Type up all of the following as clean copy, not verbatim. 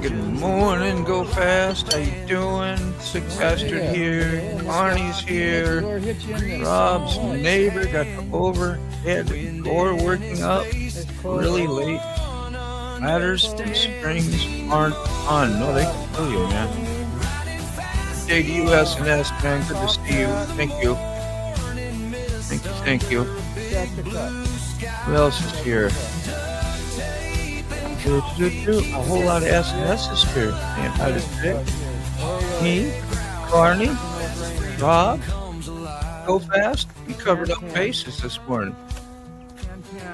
good morning, Go Fast. How you doing? Sick Bastard here. Arnie's here. Rob's neighbor got the overhead door working up really late. Ladders and springs aren't on. No, they can kill you, man. JDUS&S, man. Good to see you. Thank you. Thank you. Who else is here? A whole lot of S&S's here. Man, how did it? Me, Carney, Rob, Go Fast. We covered up bases this morning.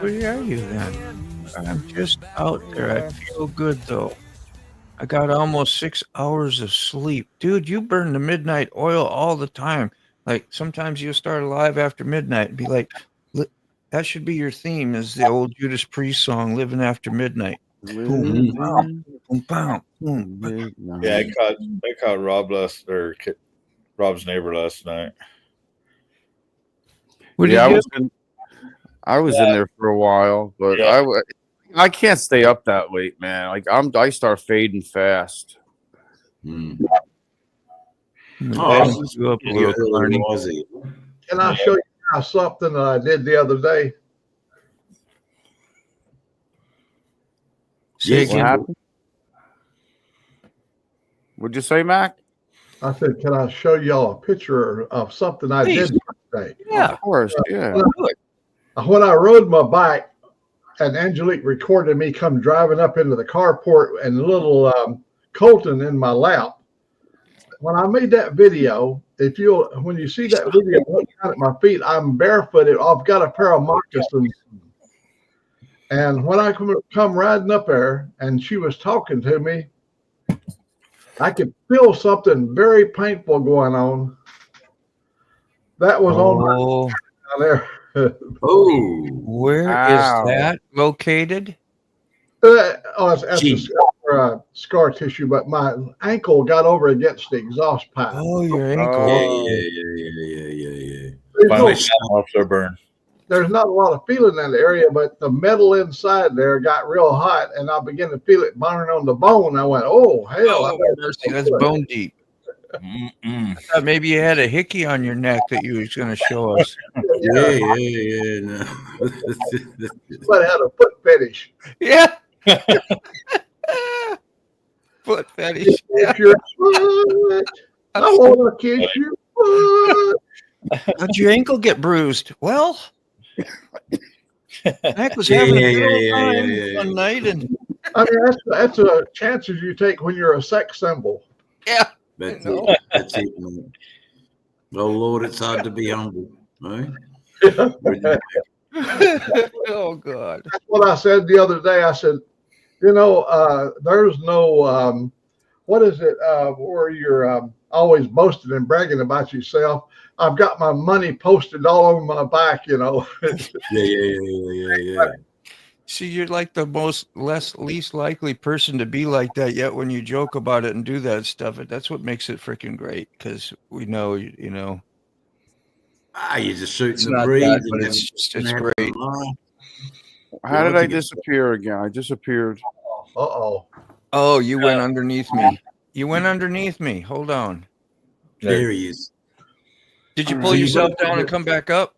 Where are you then? I'm just out there. I feel good though. I got almost 6 hours of sleep. Dude, you burn the midnight oil all the time. Like sometimes you start alive after midnight and be like, that should be your theme, is the old Judas Priest song, Living After Midnight. Boom, boom, boom, boom, boom. Yeah, I caught Rob's neighbor last night. I was in there for a while, but I can't stay up that late, man. Like I start fading fast. Can I show you something that I did the other day? What happened? What'd you say, Mac? I said, can I show y'all a picture of something I did today? Yeah, of course. Yeah. When I rode my bike, and Angelique recorded me come driving up into the carport and little Colton in my lap. When I made that video, when you see that video, look down at my feet, I'm barefooted. I've got a pair of moccasins. And when I come riding up there and she was talking to me, I could feel something very painful going on. That was on my down there. Where is that located? It's the scar tissue, but my ankle got over against the exhaust pipe. Oh, your ankle. Yeah. Finally shut off their burn. There's not a lot of feeling in that area, but the metal inside there got real hot, and I began to feel it burning on the bone. I went, "Oh hell!" That's bone deep. I thought maybe you had a hickey on your neck that you was going to show us. Yeah. No. But I had a foot fetish. Yeah. Foot fetish. Kiss your foot. I want to kiss your foot. How'd your ankle get bruised? Well, Mac was having a good time one night, and I mean that's a chances you take when you're a sex symbol. Yeah. That's it, man. Oh Lord, it's hard to be humble, right? Oh God. That's what I said the other day. I said, there's no what is it where you're always boasting and bragging about yourself. I've got my money posted all over my back, Yeah. See, you're like the least likely person to be like that. Yet when you joke about it and do that stuff, that's what makes it freaking great. Because we know, you're just shooting the breeze, but it's great. How did I disappear again? I disappeared. Oh, you went underneath me. You went underneath me. Hold on. There he is. Did you pull yourself down and come back up?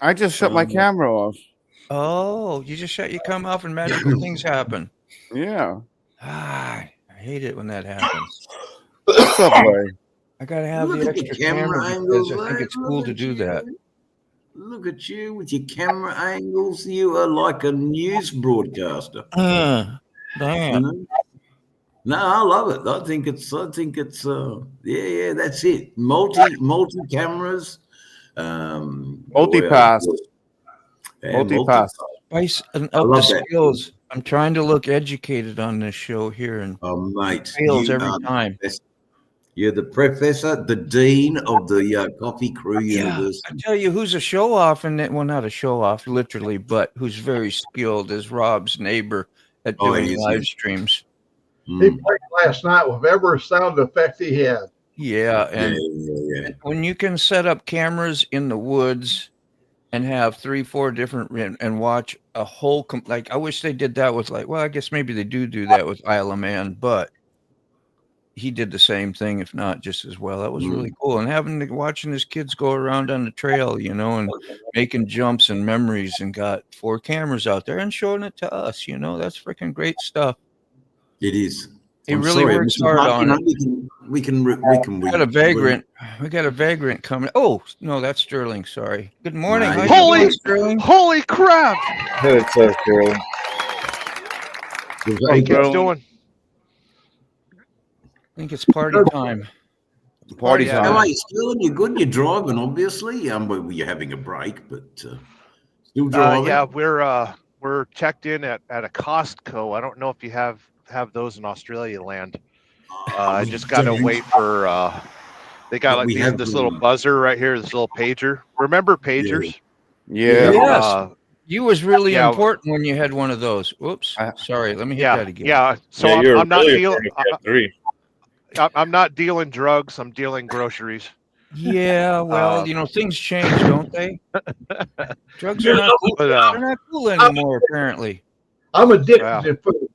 I just shut my camera off. Oh, you just shut your camera off and magical things happen. Yeah. I hate it when that happens. What's up, Ray? I gotta have Look the at the extra camera camera angles, because I think it's cool to do that. Look at you with your camera angles. You are like a news broadcaster. Damn. No, I love it. I think it's that's it. Multi cameras. Multi-pass. Multi-pass. Spice and up the skills. I'm trying to look educated on this show here, and mate, fails every time. You're the professor, the dean of the Coffee Crew University. I tell you, who's a show off, not a show off, literally, but who's very skilled is Rob's neighbor at doing live streams. He played last night with every sound effect he had. Yeah, and when you can set up cameras in the woods and have 3-4 different and watch a whole I wish they did that with I guess maybe they do that with Isle of Man, but he did the same thing, if not just as well. That was really cool. And watching his kids go around on the trail, and making jumps and memories, and got 4 cameras out there and showing it to us, that's freaking great stuff. It is. He really works hard on it. We got a vagrant. We got a vagrant coming. Oh no, that's Sterling. Sorry. Good morning. Nice. How you doing, Sterling? Holy crap! It's so cool. How you guys doing? I think it's party time. Party yeah. How time. are you, Sterling? You're good. You're driving, obviously. Well, you're having a break, but still driving. Yeah, we're checked in at a Costco. I don't know if you have those in Australia land. I just gotta wait for. They got like this little buzzer right here, this little pager. Remember pagers? Yeah. Yes. You was really important when you had one of those. Whoops. Sorry. Let me hit that again. Yeah. So I'm not dealing. I'm not dealing drugs. I'm dealing groceries. Yeah. Well, things change, don't they? Drugs are not cool. They're not cool anymore, apparently. I'm addicted to food.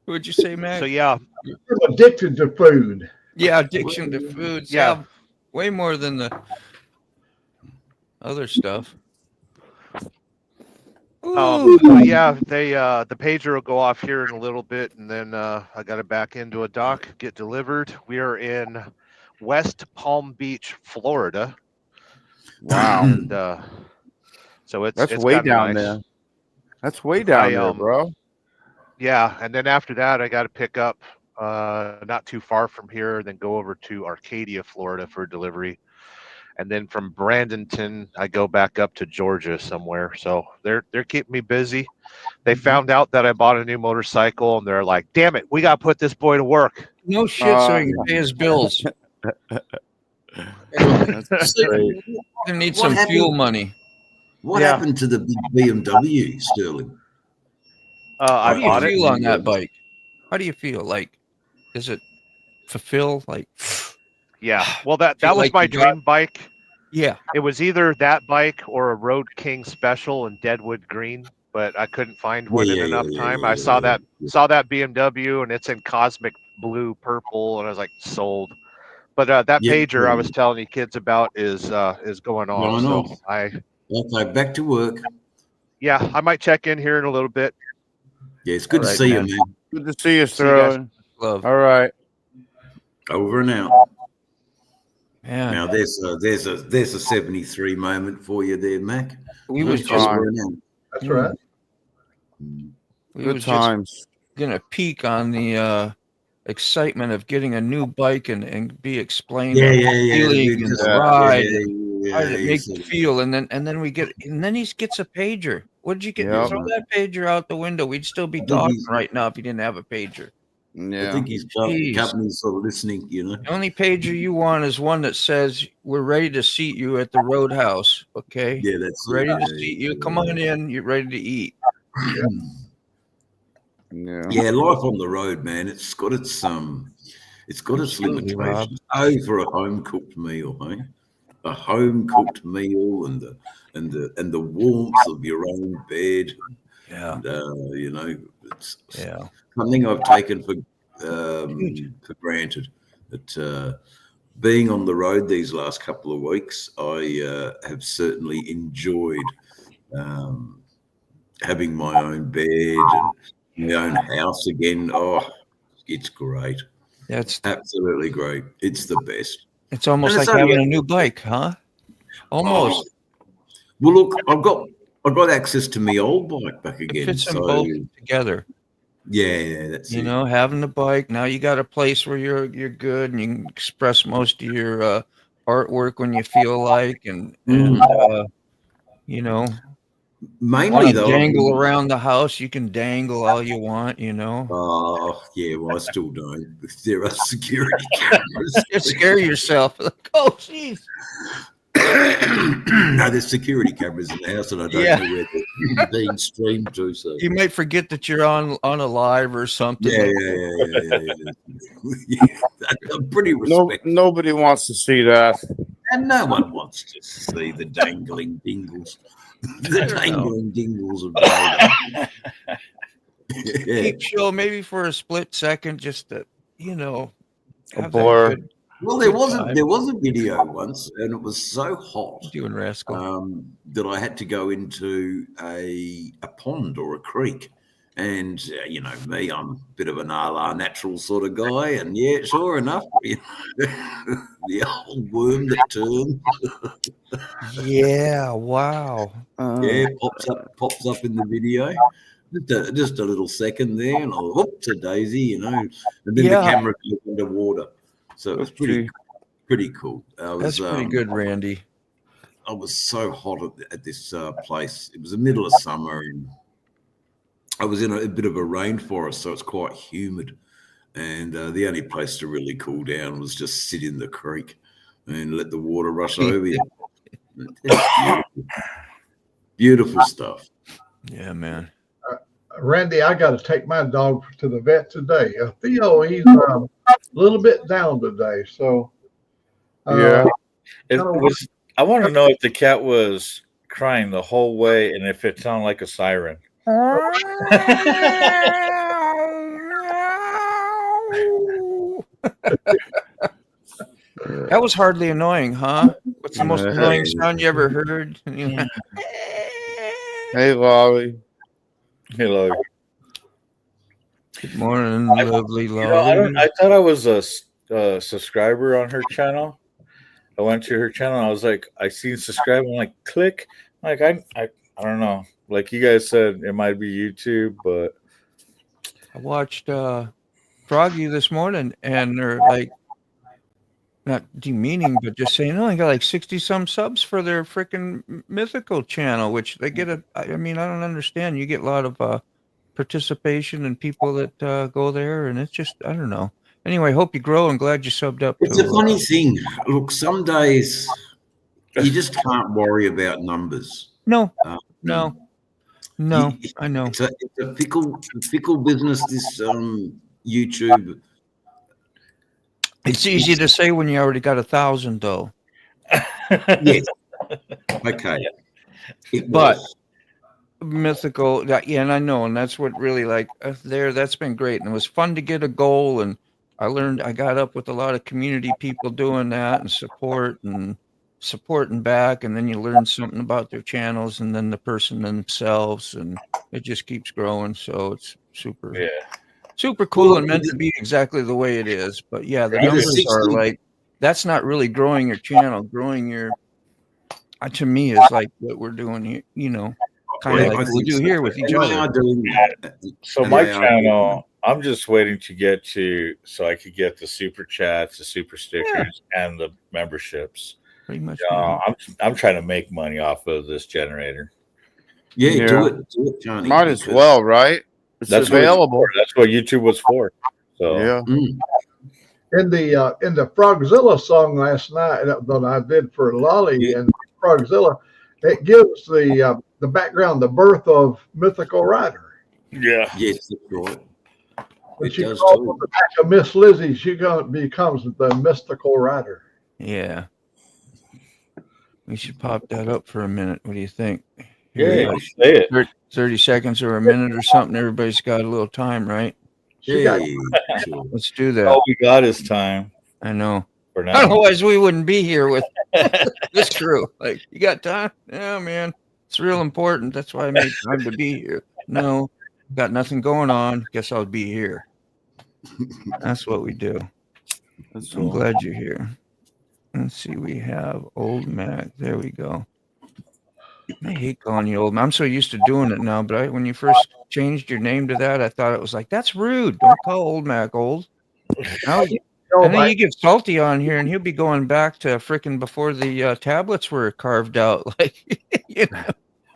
What'd you say, Matt? So yeah. I'm addicted to food. Yeah, addiction to foods. Yeah. Way more than the other stuff. Yeah, the pager will go off here in a little bit, and then I got it back into a dock, get delivered. We are in West Palm Beach, Florida. Wow. And so That's it's way down nice. there. That's way down there, bro. Yeah, and then after that, I got to pick up not too far from here, then go over to Arcadia, Florida for delivery. And then from Bradenton, I go back up to Georgia somewhere. So they're keeping me busy. They found out that I bought a new motorcycle, and they're like, "Damn it, we got to put this boy to work." No shit, so he can pay his bills. That's great. They need some fuel money. What happened to the big BMW, Sterling? How do you bought feel it. on that bike? How do you feel? Like, does it fulfill? Like, Yeah. Well, that Feel was like my you got- dream bike. yeah. It was either that bike or a Road King Special in Deadwood Green, but I couldn't find one in enough time. I saw that BMW, and it's in cosmic blue, purple, and I was like, sold. But that pager I was telling you kids about is going on. So Okay, back to work. I might check in here in a little bit. Yeah, it's good to see you, man. Good to see you, See you guys. Sterling. Love. All right. Over and out. Man, Now there's a 73 moment for you there, Mac. we was Good just time. That's right. we Good was times. just gonna peek on the excitement of getting a new bike and be explained the feeling and the ride. How did it make you feel? And then he gets a pager. What did you get? Yep. Throw that pager out the window. We'd still be talking right now if he didn't have a pager. I Yeah. think his Jeez. company's sort of listening, The only pager you want is one that says, "We're ready to seat you at the Roadhouse." Okay. Yeah, that's Ready to seat you. Come on in. You're ready to eat. Yeah, life on the road, man. It's got its Absolutely, Rob. limitations. Oh, for a home cooked meal, hey? A home cooked meal and the warmth of your own bed. Yeah. And, it's Yeah. something I've taken for granted. That being on the road these last couple of weeks, I have certainly enjoyed having my own bed and my own house again. Oh, it's great. That's Absolutely great. It's the best. It's almost And like it's only having a new bike, huh? Almost. Well, look, I've got access to my old bike back It again. fits them So both together. yeah, that's it. Having the bike. Now you got a place where you're good and you can express most of your artwork when you feel like, and Mainly to though, dangle around the house. You can dangle all you want. Oh yeah, well I still don't. There are security cameras. You scare yourself. Like, oh, jeez. No, there's security cameras in the house, and I don't know where they're being streamed to. So You might forget that you're on a live or something. Yeah. I'm pretty respectful. Nobody wants to see that. And no one wants to see the dangling dingles. The dangling dingles of Dave. peep show, maybe for a split second, just to, you know, A have that blur. good Well, Good time. there was a video once, and it was so hot doing rascal. that I had to go into a pond or a creek. And you know me, I'm a bit of an a la natural sort of guy, and yeah, sure enough, the old worm that turned, Yeah, wow. yeah, pops up in the video. Just a little second there, and I'll whoop to Daisy, you know, and then Yeah. the camera goes underwater. So it was pretty cool. That's pretty good, Randy. I was so hot at this place. It was the middle of summer, and I was in a bit of a rainforest, so it's quite humid. And the only place to really cool down was just sit in the creek and let the water rush over you. Beautiful. Beautiful stuff. Yeah, man. Randy, I got to take my dog to the vet today. Theo, he's a little bit down today, so Yeah. I want to know if the cat was crying the whole way and if it sounded like a siren. That was hardly annoying, huh? What's the most annoying sound you ever heard? Hey, Lolly. Hello. Good morning, lovely You Lolly. know, I thought I was a subscriber on her channel. I went to her channel. And I was like, I seen subscribe. I'm like, click. Like I don't know. Like you guys said, it might be YouTube, but I watched Froggy this morning, and they're like, not demeaning, but just saying, oh, they got like 60 some subs for their freaking mythical channel, which they get I mean, I don't understand. You get a lot of participation and people that go there, and it's just, I don't know. Anyway, hope you grow and glad you subbed up. It's a funny thing. Look, some days you just can't worry about numbers. No, I know. It's a fickle business, this YouTube. It's easy to say when you already got 1,000, though. Yes. Okay. But mythical, yeah, and I know, and that's what really that's been great, and it was fun to get a goal, and I got up with a lot of community people doing that and supporting back, and then you learn something about their channels and then the person themselves, and it just keeps growing. So it's super cool and meant to be exactly the way it is. But yeah, the numbers are like, that's not really growing your channel. Growing your, to me, is like what we're doing here, you know, kind of like we do here with each other. So my channel, I'm just waiting to get to, so I could get the super chats, the super stickers, and the memberships. Pretty much. I'm trying to make money off of this generator. Yeah. Do it, Johnny. Might as well, right? It's available. That's what YouTube was for. So yeah. In the Frogzilla song last night that I did for Lolly and Frogzilla, it gives the background, the birth of Mythical Rider. Yeah. Yes, that's right. When she calls on the back of Miss Lizzie, she becomes the Mystical Rider. Yeah. We should pop that up for a minute. What do you think? Yeah, say it. 30 seconds or a minute or something. Everybody's got a little time, right? Let's do that. All we got is time. I know. For now. Otherwise, we wouldn't be here with this crew. Like, you got time? Yeah, man. It's real important. That's why I made time to be here. No, got nothing going on. Guess I'll be here. That's what we do. I'm glad you're here. Let's see. We have Old Mac. There we go. I hate calling you Old Mac. I'm so used to doing it now, but when you first changed your name to that, I thought it was like, that's rude. Don't call Old Mac old. And then you get Salty on here, and he'll be going back to freaking before the tablets were carved out. Like, you know.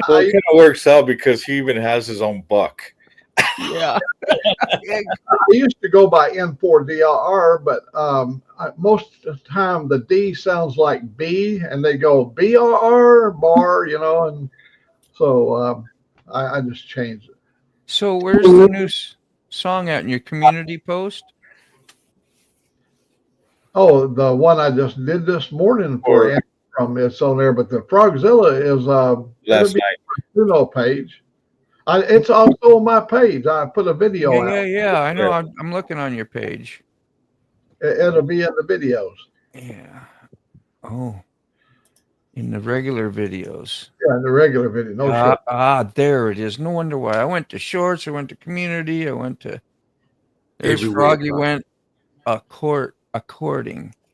So it kind of works out because he even has his own buck. Yeah. I used to go by N4DRR, but most of the time the D sounds like B, and they go BRR, bar, you know, and so I just changed it. So where's the new song at in your community post? Oh, the one I just did this morning for from it's on there, but the Frogzilla is last night Juno page. It's also on my page. I put a video Yeah, out. yeah. I know. I'm looking on your page. It'll be in the videos. Yeah. Oh, in the regular videos. Yeah, in the regular video. No shit. There it is. No wonder why. I went to shorts. I went to community. I went to. There's Everywhere, Froggy bro. went according.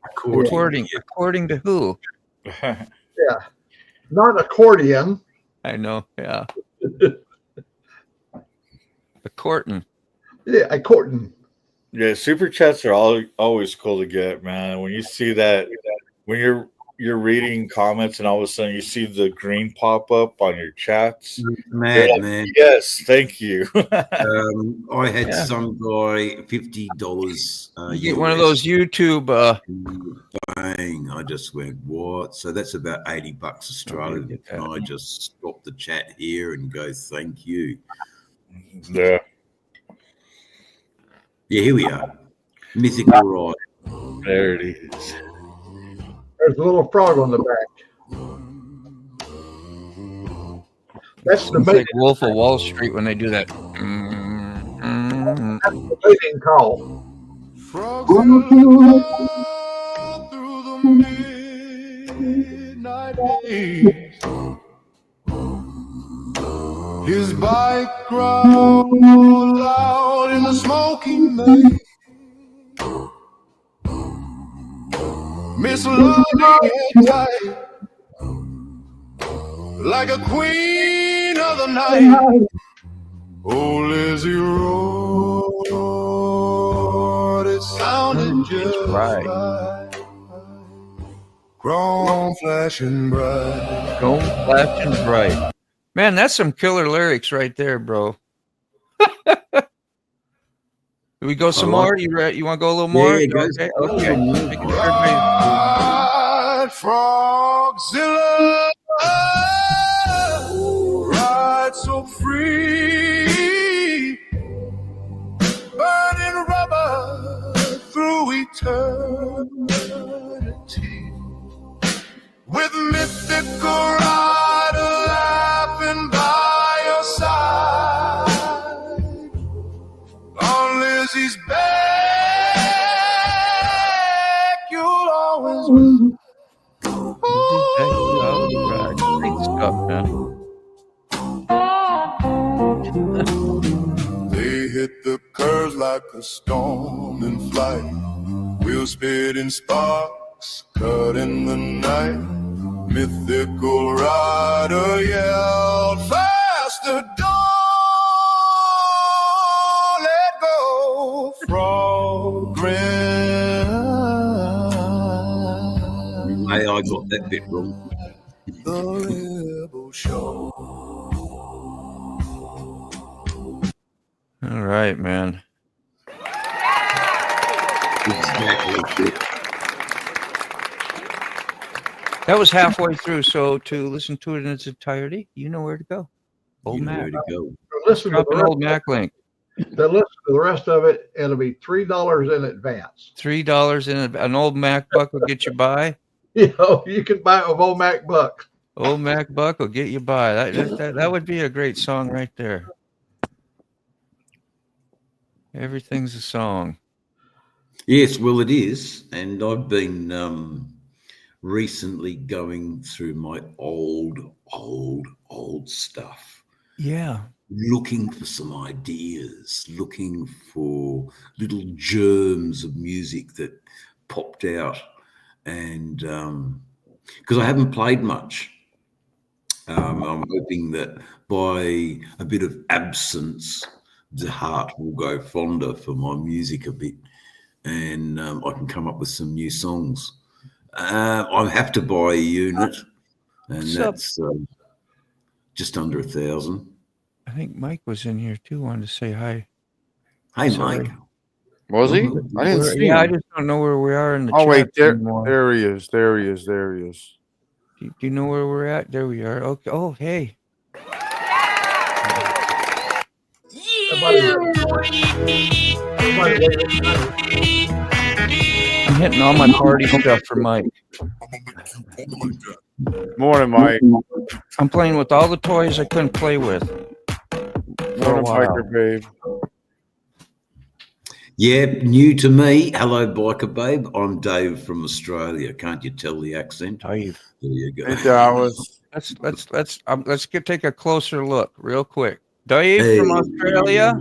According. According to who? Yeah. Not accordion. I know. Yeah. According. Yeah, accordion. Yeah, super chats are always cool to get, man. When you see that, when you're reading comments and all of a sudden you see the green pop up on your chats. Mad, like, man. Yes, thank you. I had some guy $50. You get one of those YouTube. Bang! I just went, what? So that's about $80 Australian. get Can that. I just stop the chat here and go, thank you? Yeah. Yeah, here we are. Mythical Ride. There it is. There's a little frog on the back. That's the It's like mating, Wolf of Wall Street when they do that. the mating call. Frogs through the midnight haze. His bike growls out in the smoky maze. Miss Lonnie tight, like a queen of the night. Oh, Lizzie roared, it sounded just right. Chrome flashing bright. Go flashing bright. Man, that's some killer lyrics right there, bro. Do we go some more? You want to go a little more? Yeah, go. Okay. Okay. Making sure everybody- Ride, Frogzilla, ride so free, burning rubber through eternity, with mythical rider laughing by your side, on Lizzie's back, you'll always be. Great stuff, man. They hit the curves like a storm in flight. Wheels spitting sparks, cut in the night. Mythical rider yelled, faster, don't let go, frog grin. Hey, I got that bit wrong. The rebel show. All right, man. Exactly. That was halfway through, so to listen to it in its entirety, you know where to go. Old You know Mac. where to go. Listen to Drop the an rest, Old Mac link. listen to the rest of it. It'll be $3 in advance. $3 in an Old Mac buck will get you by. You know, you can buy it with old Mac bucks. Old Mac buck will get you by. That would be a great song right there. Everything's a song. Yes, well, it is. And I've been recently going through my old stuff, Yeah. looking for some ideas, looking for little germs of music that popped out. And because I haven't played much, I'm hoping that by a bit of absence, the heart will go fonder for my music a bit, and I can come up with some new songs. I have to buy a unit, and that's just under 1,000. I think Mike was in here too. Wanted to say hi. Hey, Sorry. Mike. Was he? I didn't see Yeah, I him. just don't know where we are in the Oh chat wait, anymore. there he is. There he is. There he is. Do you know where we're at? There we are. Okay. Oh, hey. I'm hitting all my party stuff for Mike. Morning, Mike. I'm playing with all the toys I couldn't play with. for a Morning, while. biker babe. Yeah, new to me. Hello, biker babe. I'm Dave from Australia. Can't you tell the accent? Dave. There you go. Hey, Dallas. Let's take a closer look real quick. Dave Hey, from Australia.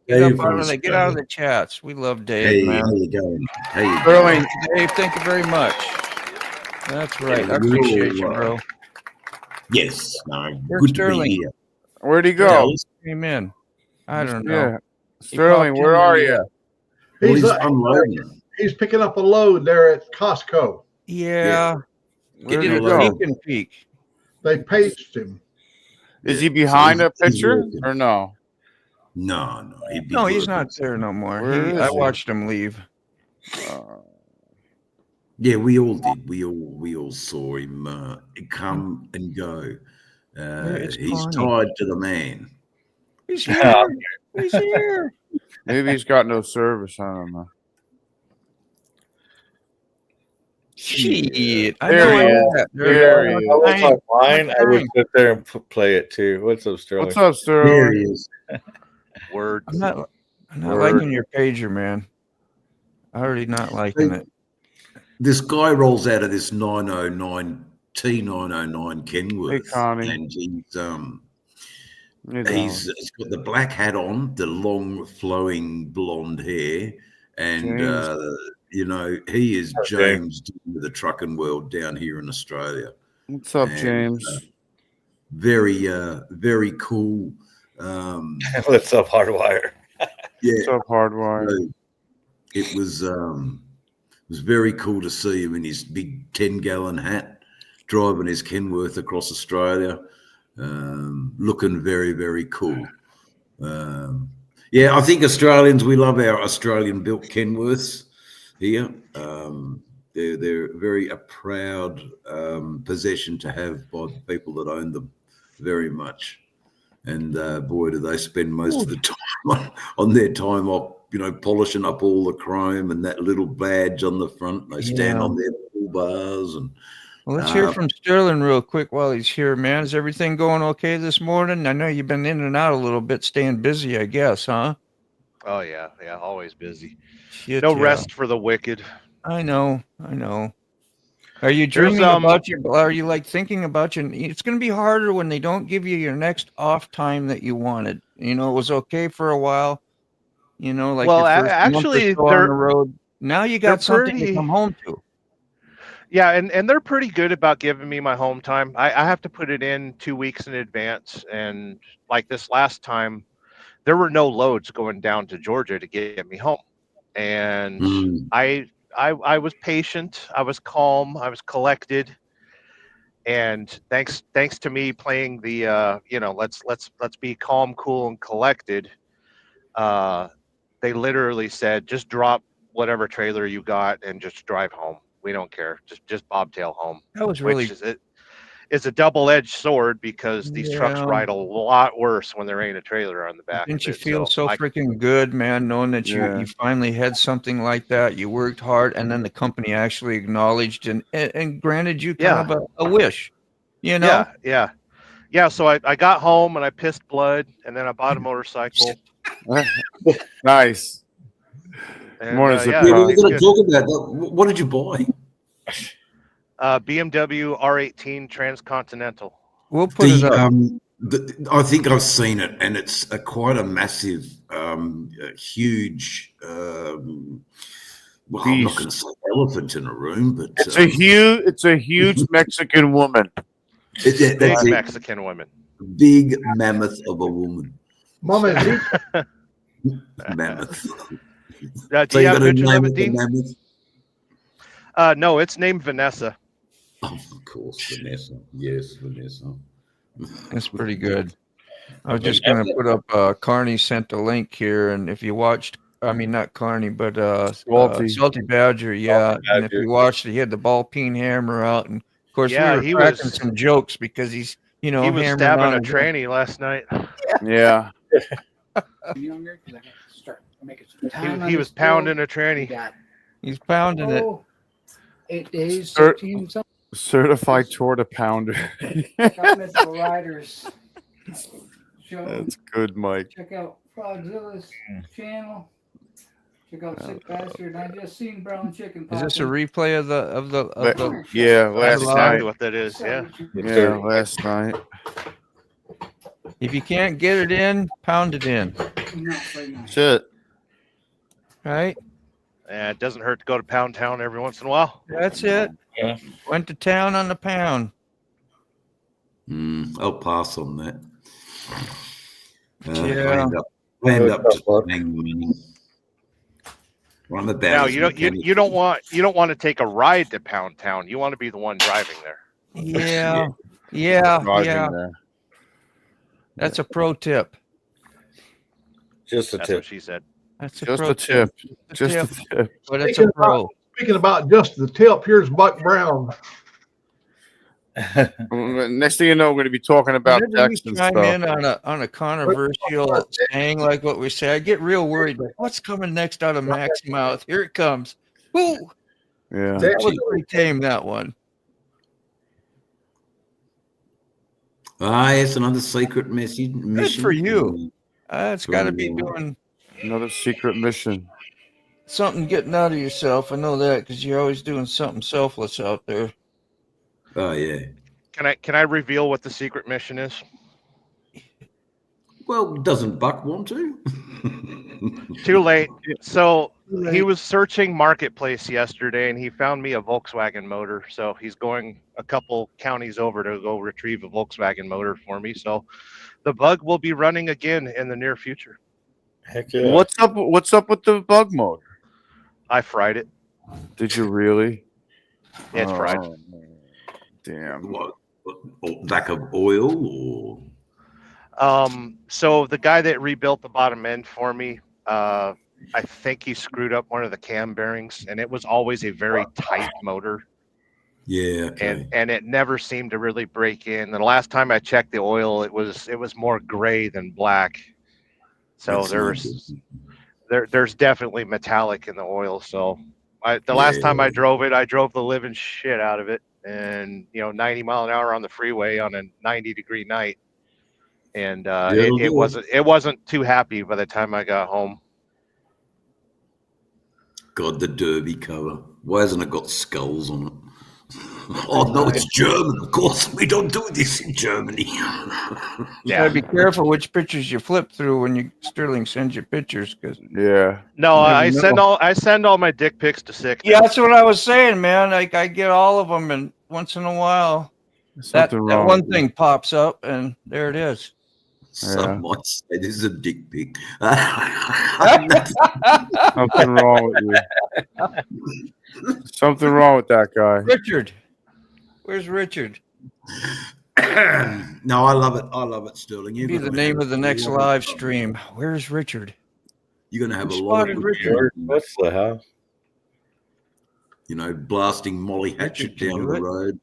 Dave from Get out of Australia. the chats. We love Dave, Hey, man. how you going? How you Sterling, going? Dave, thank you very much. That's right. I Yeah, appreciate you, bro. Yes, no, Where's good Sterling? to be here. where'd he go? Dallas, Came in. I don't know. Yeah. Sterling, popped where in are there, you? well, He's he's unloading. he's picking up a load there at Costco. Yeah. Where'd Did he a go? sneak and peek. They paged him. Is Yeah, he behind so a he's picture working. or no? No, he'd be No, he's working. not there no more. Where I is he? watched him leave. Yeah, we all did. We all saw him come and go. It's He's Connie. tied to the man. He's here. He's here. Maybe he's got no service. I don't know. Shit. I There know he I is. know that. There he I is. was online. I would Dang. sit there and play it too. What's up, Sterling? What's up, There Sterling? he is. Word. I'm not Word. liking your pager, man. Already not liking it. This guy rolls out of this 909 T909 Kenworth, Hey, Connie. and Hey, Dallas. he's got the black hat on, the long flowing blonde hair, and James. he is Okay. James Dean of the trucking world down here in Australia. What's up, And, James? very cool. What's up, Hardwire? Yeah, What's up, Hardwire? so it was very cool to see him in his big 10-gallon hat, driving his Kenworth across Australia, looking very, very cool. I think Australians, we love our Australian-built Kenworths here. They're very a proud possession to have by the people that own them, very much. And boy, do they spend most of the time on their time off, polishing up all the chrome and that little badge on the front. They stand on their pull bars and. Well, let's hear from Sterling real quick while he's here, man. Is everything going okay this morning? I know you've been in and out a little bit, staying busy, I guess, huh? Oh yeah, always busy. Shit, No yeah. rest for the wicked. I know. Are you dreaming about are you like thinking about it's going to be harder when they don't give you your next off time that you wanted. It was okay for a while, like Well, your first actually, month or so on the road. Now you got something to come home to. Yeah, and they're pretty good about giving me my home time. I have to put it in 2 weeks in advance. And like this last time, there were no loads going down to Georgia to get me home. And I was patient. I was calm. I was collected. And thanks to me playing the let's be calm, cool, and collected. They literally said, just drop whatever trailer you got and just drive home. We don't care. Just bobtail home. That was really. It's a double-edged sword because these trucks ride a lot worse when there ain't a trailer on the back. Didn't you feel so freaking good, man, knowing that you finally had something like that? You worked hard, and then the company actually acknowledged and granted you kind of a wish, Yeah. So I got home and I pissed blood, and then I bought a motorcycle. Nice. And, More we're going to talk about that. What did you buy? BMW R18 Transcontinental. We'll put it up. I think I've seen it, and it's quite a massive, huge. I'm not going to say elephant in a room, but it's a huge Mexican woman. Big Mexican woman. Big mammoth of a woman. Mama, Mammoth. Do you have pictures of it, Dean? No, it's named Vanessa. Oh, of course, Vanessa. Yes, Vanessa. It's pretty good. I was just going to put up, Carney sent a link here, and if you watched, I mean, not Carney, but Salty Badger, and if you watched it, he had the ball peen hammer out, and of course we were cracking some jokes because he's, he was stabbing a tranny last night. Yeah. He was pounding a tranny. He's pounding it. 8 days, 13 something. Certified torta pounder. Riders. show. That's good, Mike. Check out Frogzilla's channel. Check out Sick Bastard. I just seen Brown Chicken. Is this a pop in. replay of the Yeah, That's last exactly night. what that is. Yeah. Yeah, last night. If you can't get it in, pound it in. Shit. Right? And it doesn't hurt to go to Pound Town every once in a while. That's it. Yeah. Went to town on the pound. I'll pass on that. Yeah. I end up just paying money. I'm about Now as you don't want to take a ride to Pound Town. You want to be the one driving there. Yeah. Driving there. That's a pro tip. Just a That's tip. what she said. That's a Just pro a tip. A Just tip. a tip. But it's a pro. Speaking about just the tip, here's Buck Brown. Next thing you know, we're going to be talking about Whenever we Texas chime stuff. in on a controversial saying like what we say, I get real worried. Like, what's coming next out of Mac's mouth? Here it comes. Woo! Yeah. That was pretty tame, that one. It's another secret message. Good for you. It's got to be doing Another secret mission. something, getting out of yourself. I know that because you're always doing something selfless out there. Oh yeah. Can I reveal what the secret mission is? Well, doesn't Buck want to? Too late. So he was searching Marketplace yesterday, and he found me a Volkswagen motor. So he's going a couple counties over to go retrieve a Volkswagen motor for me. So the bug will be running again in the near future. Heck yeah. What's up with the bug motor? I fried it. Did you really? It's fried. Oh, damn. What? Lack of oil or? So the guy that rebuilt the bottom end for me, I think he screwed up one of the cam bearings, and it was always a very tight motor. Yeah. Okay. And it never seemed to really break in. The last time I checked the oil, it was more gray than black. So there's definitely metallic in the oil. So last time I drove it, I drove the living shit out of it, and 90 mile an hour on the freeway on a 90-degree night, and it wasn't too happy by the time I got home. God, the derby cover. Why hasn't it got skulls on it? Oh no, it's German. Of course, we don't do this in Germany. You gotta be careful which pictures you flip through when Sterling sends you pictures, because no, I send all my dick pics to Sick. Yeah, that's what I was saying, man. I get all of them, and once in a while, that one thing pops up, and there it is. Some might say this is a dick pic. Something wrong with you. Something wrong with that guy. Richard. Where's Richard? No, I love it. I love it, Sterling. Be the name of the next live stream. Where's Richard? You're going to have a Who lot spotted of Richard? What's the hell? Blasting Molly Hatchet down the road.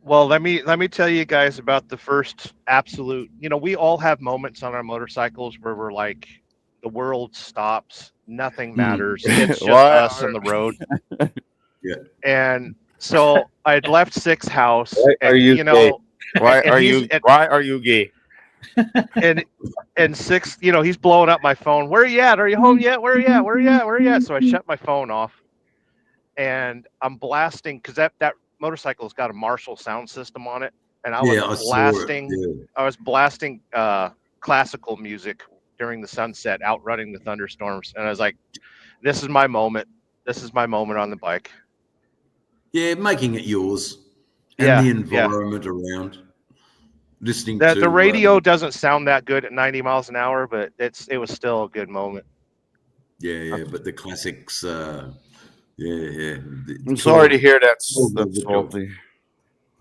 Well, let me tell you guys about the first absolute. We all have moments on our motorcycles where we're like, the world stops, nothing matters. It's just us on the road. Yeah. And so I'd left Sick's house. Why are you gay? Why are you gay? And Sick's, he's blowing up my phone. Where are you at? Are you home yet? Where are you at? Where are you at? Where are you at? So I shut my phone off, and I'm blasting because that motorcycle's got a Marshall sound system on it, and I was blasting classical music during the sunset, outrunning the thunderstorms, and I was like, this is my moment. This is my moment on the bike. Yeah, making it yours. And the environment around. Listening to the radio doesn't sound that good at 90 miles an hour, but it was still a good moment. Yeah, but the classics I'm sorry to hear that. That's salty.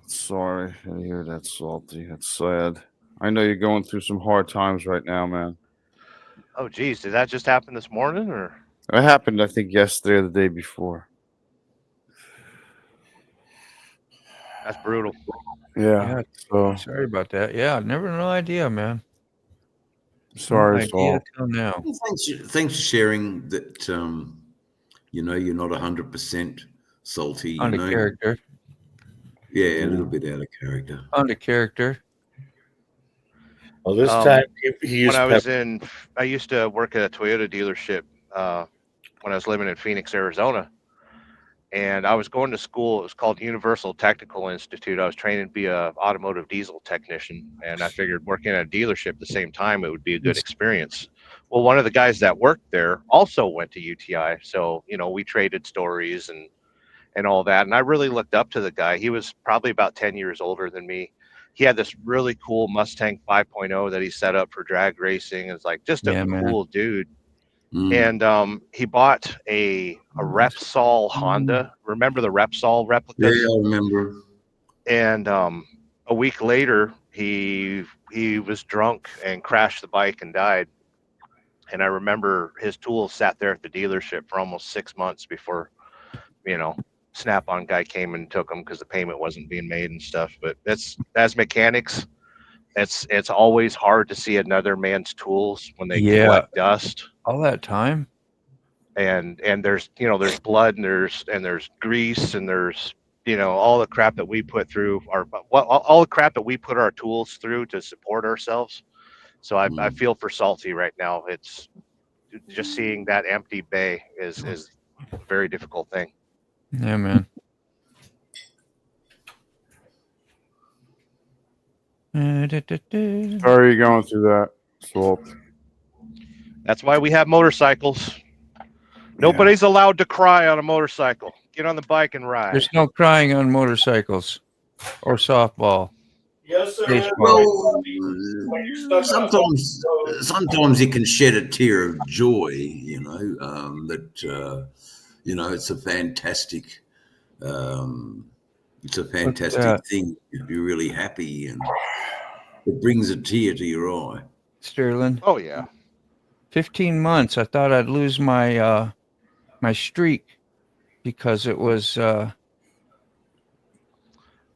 Sorry to hear that, salty. That's sad. I know you're going through some hard times right now, man. Oh, geez, did that just happen this morning, or? It happened, I think, yesterday or the day before. That's brutal. Yeah. So sorry about that. Yeah, no idea, man. Sorry, no idea now. Thanks for sharing that. You're not 100% salty. On the character. Yeah, a little bit out of character. On the character. Well, this time he used when I was pepper. I used to work at a Toyota dealership when I was living in Phoenix, Arizona, and I was going to school. It was called Universal Technical Institute. I was training to be a automotive diesel technician, and I figured working at a dealership at the same time it would be a good experience. Well, one of the guys that worked there also went to UTI, so we traded stories and all that. And I really looked up to the guy. He was probably about 10 years older than me. He had this really cool Mustang 5.0 that he set up for drag racing. It's like just a cool dude. And he bought a Repsol Honda. Remember the Repsol replicas? Yeah, I remember. And a week later, he was drunk and crashed the bike and died. And I remember his tools sat there at the dealership for almost 6 months before, Snap-on guy came and took them because the payment wasn't being made and stuff. But as mechanics, it's always hard to see another man's tools when they collect dust. All that time. And there's there's blood and there's grease and there's all the crap that we put through all the crap that we put our tools through to support ourselves. So I feel for Salty right now. It's just seeing that empty bay is a very difficult thing. Yeah, man. How are you going through that, Salt? That's why we have motorcycles. Nobody's allowed to cry on a motorcycle. Get on the bike and ride. There's no crying on motorcycles or softball. Yes, sir. Well, sometimes you can shed a tear of joy, it's a fantastic, thing to be really happy, and it brings a tear to your eye. Sterling. Oh yeah. 15 months. I thought I'd lose my my streak because it was what,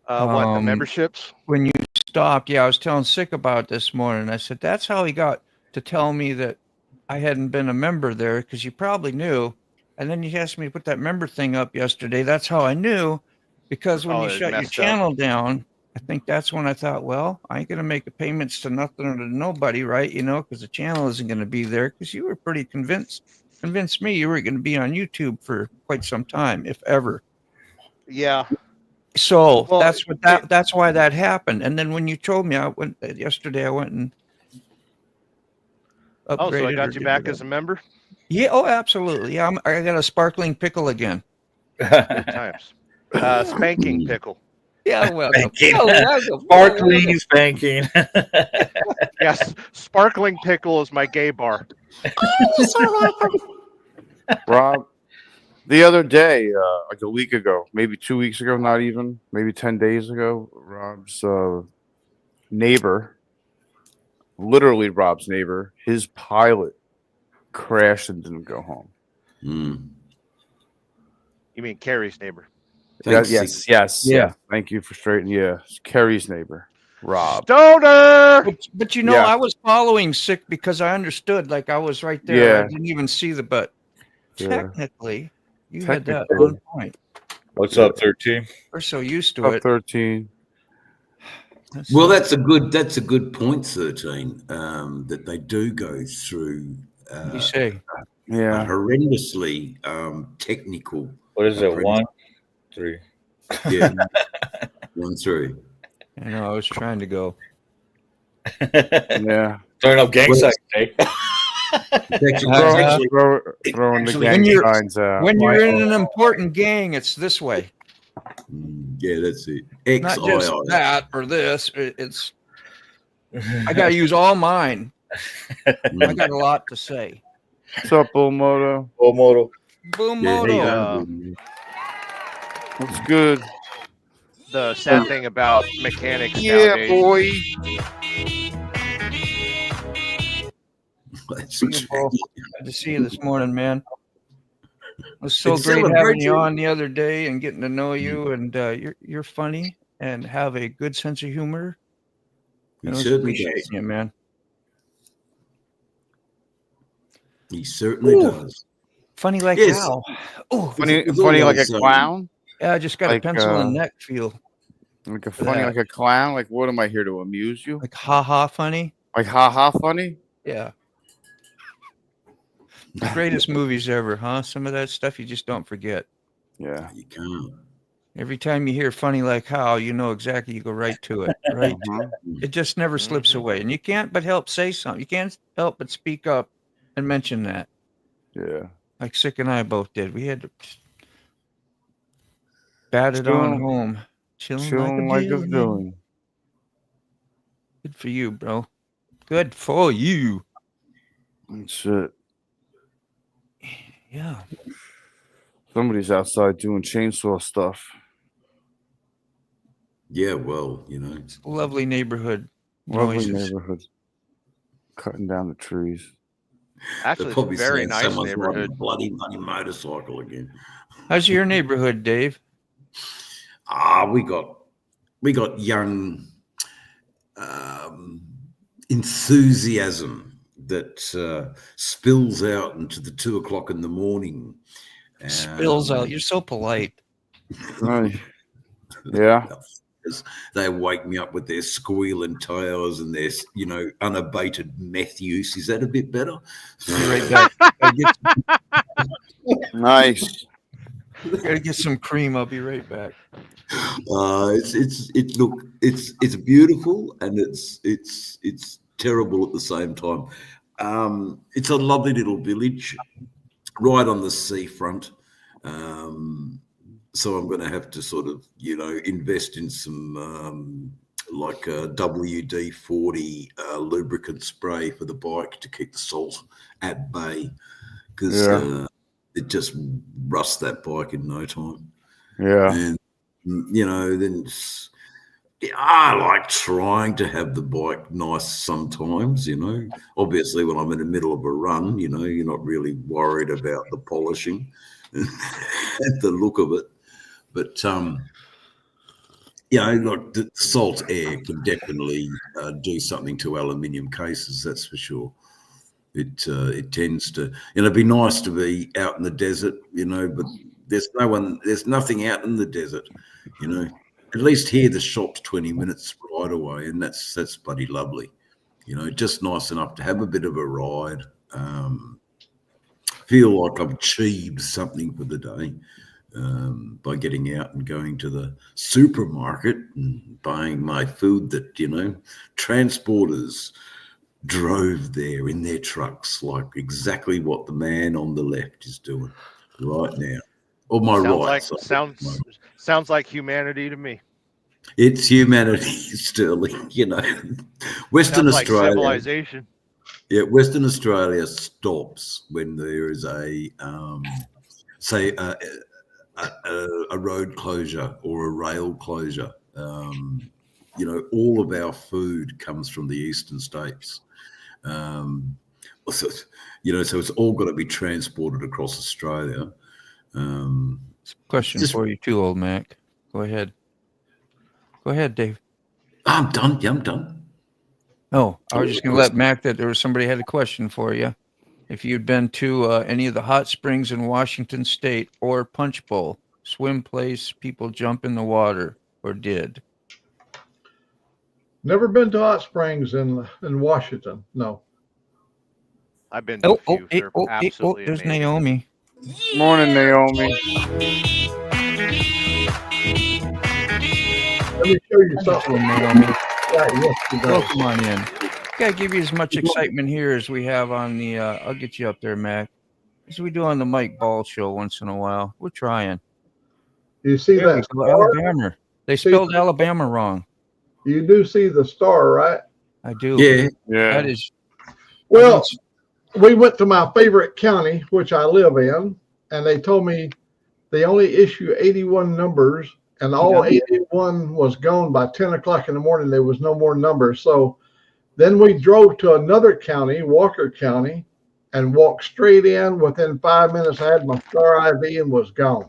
the memberships? When you stopped, I was telling Sick about it this morning. I said that's how he got to tell me that I hadn't been a member there, because you probably knew. And then you asked me to put that member thing up yesterday. That's how I knew, because when you shut your channel down, I think that's when I thought, well, I ain't going to make the payments to nothing or to nobody, right? Because the channel isn't going to be there, because you were pretty convinced me you were going to be on YouTube for quite some time, if ever. Yeah. So that's why that happened. And then when you told me, I went and upgraded. Oh, so I got you back as a member? Yeah. Oh, absolutely. Yeah. I got a sparkling pickle again. Good times. Spanking pickle. Yeah, welcome. Sparkling spanking. Yes, sparkling pickle is my gay bar. Rob, the other day, like a week ago, maybe 2 weeks ago, not even, maybe 10 days ago, Rob's neighbor, literally Rob's neighbor, his pilot crashed and didn't go home. You mean Carrie's neighbor? Yes. Thank you for straightening. Yeah, Kerry's neighbor, Rob. Stoner. But I was following Sick because I understood. Like I was right there. Yeah. I didn't even see but technically, you had that Technically. on point. What's up, 13? We're so used to Up it. 13. Well, that's a good point, 13. That they do go through. You say, a horrendously technical. What is it? 1, 3. Yeah, 1, 3. I know. I was trying to go. Yeah. Throwing up gang signs, eh? Throwing the gang signs out. When you're in an important gang, it's this way. Yeah, that's it. Not just that or this. It's. I got to use all mine. I got a lot to say. What's up, Bull Moto? Bull Moto. Boom, Yeah, moto. What's good? The sad thing about mechanics nowadays. Boy. Good to see you this morning, man. It was so It's great having celebration. you on the other day and getting to know you. And you're funny and have a good sense of humor. He I was certainly appreciating does. you, man. He certainly Ooh. does. Funny like Yes. how? Oh, Funny It's like a always, clown? yeah, I just got Like, a pencil and neck feel. Like a funny like a clown? Like, what am I here to amuse you? Like ha-ha funny. Like ha funny? Yeah. The greatest movies ever, huh? Some of that stuff you just don't forget. Yeah. You can't. Every time you hear funny like how, you know exactly, you go right to it, right? It just never slips away. And you can't but help say something. You can't help but speak up and mention that. Yeah. Like Sick and I both did. We had to bat it Chilling- on home. Chilling Chilling like a villain. Good for you, bro. Good for you. That's it. Yeah. Somebody's outside doing chainsaw stuff. Yeah, well, It's a lovely neighborhood. Lovely Noises. neighborhood. Cutting down the trees. Actually, they're it's a very saying nice someone's riding a neighborhood. bloody motorcycle again. How's your neighborhood, Dave? We got young enthusiasm that spills out into the 2 o'clock in the morning. Spills out. You're so polite. Right. Yeah. They wake me up with their squealing tails and their, unabated meth use. Is that a bit better? Right back. Nice. Gotta get some cream. I'll be right back. It's beautiful and it's terrible at the same time. It's a lovely little village right on the seafront. So I'm going to have to sort of, invest in some like a WD-40 lubricant spray for the bike to keep the salt at bay, because it just rusts that bike in no time. Yeah. And, then I like trying to have the bike nice sometimes, Obviously, when I'm in the middle of a run, you're not really worried about the polishing and the look of it. But, like the salt air can definitely do something to aluminium cases, that's for sure. It tends to, it'd be nice to be out in the desert, but there's nothing out in the desert, At least here the shop's 20 minutes right away, and that's bloody lovely, just nice enough to have a bit of a ride, feel like I've achieved something for the day. By getting out and going to the supermarket and buying my food that, transporters drove there in their trucks, like exactly what the man on the left is doing right now. Or my right. Sounds like humanity to me. It's humanity, Sterling, Western Sounds Australia. like civilization. Yeah, Western Australia stops when there is a road closure or a rail closure. All of our food comes from the eastern states. So it's all got to be transported across Australia. Question for you too, old Mac. Go ahead. Go ahead, Dave. I'm done. Yeah, I'm done. Oh, I was just going to let Mac that there was somebody had a question for you. If you'd been to any of the hot springs in Washington State or Punch Bowl, swim place, people jump in the water, or did? Never been to hot springs in Washington. No. I've been to a few. They're absolutely there's amazing. Naomi. Morning, Naomi. Let me show you something. Naomi. Yes, Welcome on in. Gotta give you as much excitement here as we have on the I'll get you up there, Mac, as we do on the Mike Ball show once in a while. We're trying. You see that star? Alabama. They spelled Alabama wrong. You do see the star, right? I do. Yeah. That is. Well, we went to my favorite county, which I live in, and they told me they only issue 81 numbers, and all 81 was gone by 10 o'clock in the morning. There was no more numbers. So then we drove to another county, Walker County, and walked straight in. Within 5 minutes, I had my star ID and was gone.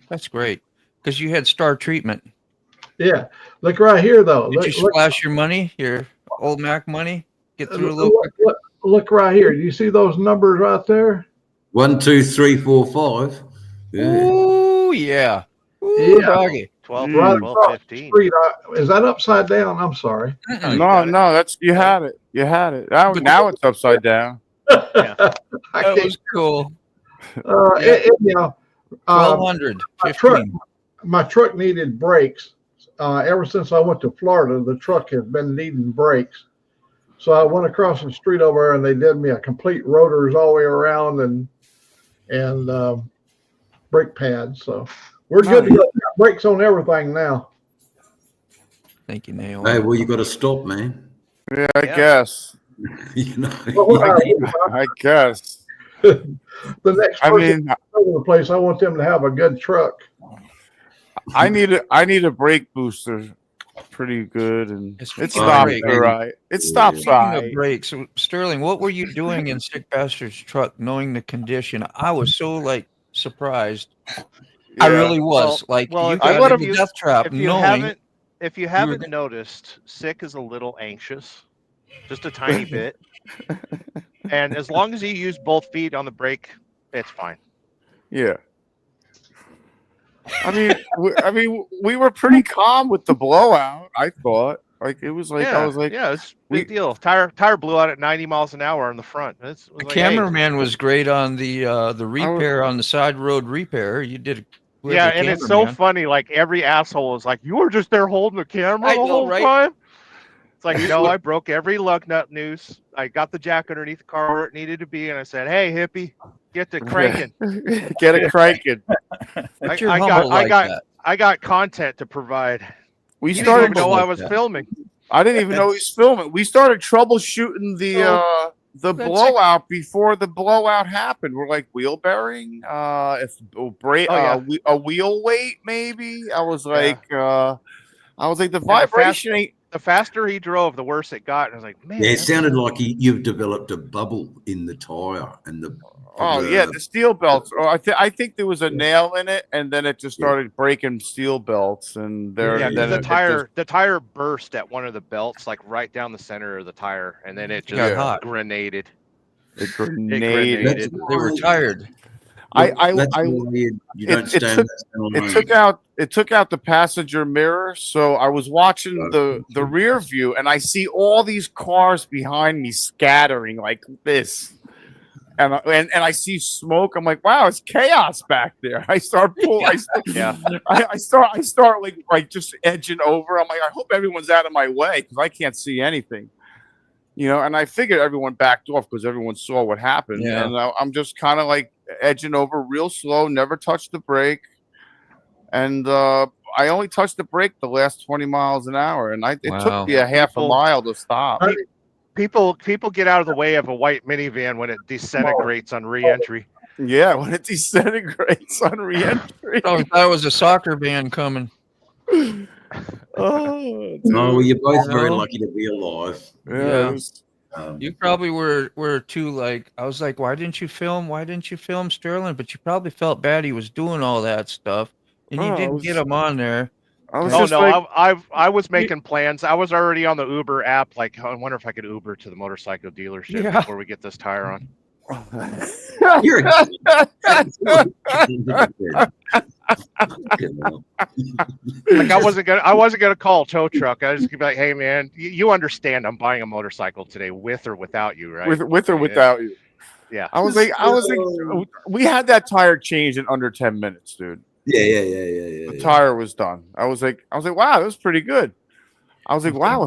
That's great, because you had star treatment. Yeah. Look right here, though. Did you splash your money, your old Mac money? Get through a little quicker? Look right here. Do you see those numbers right there? 1, 2, 3, 4, 5. Yeah. Ooh, yeah. Ooh, Yeah. doggy. 12, Right 12, across the 15. street. Is that upside down? I'm sorry. Mm-mm. No, that's you had it. You had it. Now it's upside down. Yeah. I That can't. was cool. Yeah. You know, 1200, my truck, 15. my truck needed brakes. Ever since I went to Florida, the truck has been needing brakes. So I went across the street over there, and they did me a complete rotors all the way around and brake pads. So we're good to go. Got brakes on everything now. Thank you, Nail. Hey, well, you got to stop, man. Yeah, I guess. You know, Well, what I guess. the next I person mean, over the place, I want them to have a good truck. I need a brake booster, pretty good, and Yes, it speaking of stops brakes- right. It stops Speaking right. of brakes, Sterling, what were you doing in Sick Bastard's truck, knowing the condition? I was so like surprised. I Yeah. really was. Well, like well, you if got let in him- the death trap If you knowing. haven't noticed, Sick is a little anxious, just a tiny bit. And as long as you use both feet on the brake, it's fine. Yeah. We were pretty calm with the blowout. I thought, like, it was like I was like, yeah, it's a big deal. Tire blew out at 90 miles an hour on the front. It was The like, hey, cameraman was great on the repair on the side road repair. You did. yeah, and it's so funny. Like every asshole was like, "You were just there holding the camera I the know, whole right? time." It's like, no, I broke every lug nut noose. I got the jack underneath the car where it needed to be, and I said, "Hey, hippie, get to cranking." get it cranking. But you're humble like that. I got content to provide. We You didn't started. even know like I was that. filming. I didn't even know he was filming. We started troubleshooting the that's blowout before the blowout happened. We're like wheel bearing, if a wheel weight maybe. I was like the vibration ain't. The faster he drove, the worse it got. And I was like, man. yeah, it sounded like you've developed a bubble in the tire and the. Oh yeah, the steel belts. Oh, I think there was a nail in it, and then it just started breaking steel belts, and there. Yeah, and then the tire burst at one of the belts, like right down the center of the tire, and then it just got hot. grenaded. It grenaded. grenaded. They were tired. You don't stand. It took out the passenger mirror, so I was watching the rear view, and I see all these cars behind me scattering like this, and I see smoke. I'm like, wow, it's chaos back there. I start pulling. I start like just edging over. I'm like, I hope everyone's out of my way because I can't see anything. You know, and I figured everyone backed off because everyone saw what happened. Yeah. And I'm just kind of like edging over real slow, never touched the brake. And I only touched the brake the last 20 miles an hour. And it took me a half a mile to stop. People get out of the way of a white minivan when it disintegrates on re-entry. Yeah, when it disintegrates on re-entry. I thought it was a soccer band coming. Oh, well, you're both very lucky to be alive. Yeah. You probably were too like, I was like, why didn't you film Sterling? But you probably felt bad he was doing all that stuff, and you didn't get him on there. I was I was making plans. I was already on the Uber app. Like, I wonder if I could Uber to the motorcycle dealership before we get this tire on. You're a like I wasn't gonna call a tow truck. I was just gonna be like, hey man, you understand I'm buying a motorcycle today with or without you, right? With or without you. Yeah. I was like, we had that tire changed in under 10 minutes, dude. Yeah. The tire was done. I was like, wow, that was pretty good. I was like, wow,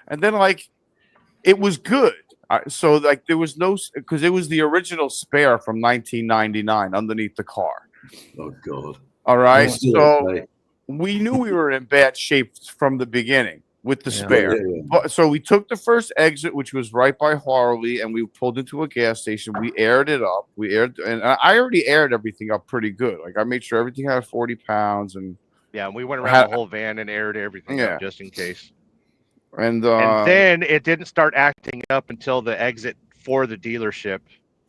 and then like, it was good. So like, there was no, because it was the original spare from 1999 underneath the car. Oh God! All right, so we knew we were in bad shape from the beginning with the spare. Yeah. But, so we took the first exit, which was right by Harley, and we pulled into a gas station. We aired it up. And I already aired everything up pretty good. Like I made sure everything had 40 pounds, and we went around the whole van and aired everything up just in case. And then it didn't start acting up until the exit for the dealership.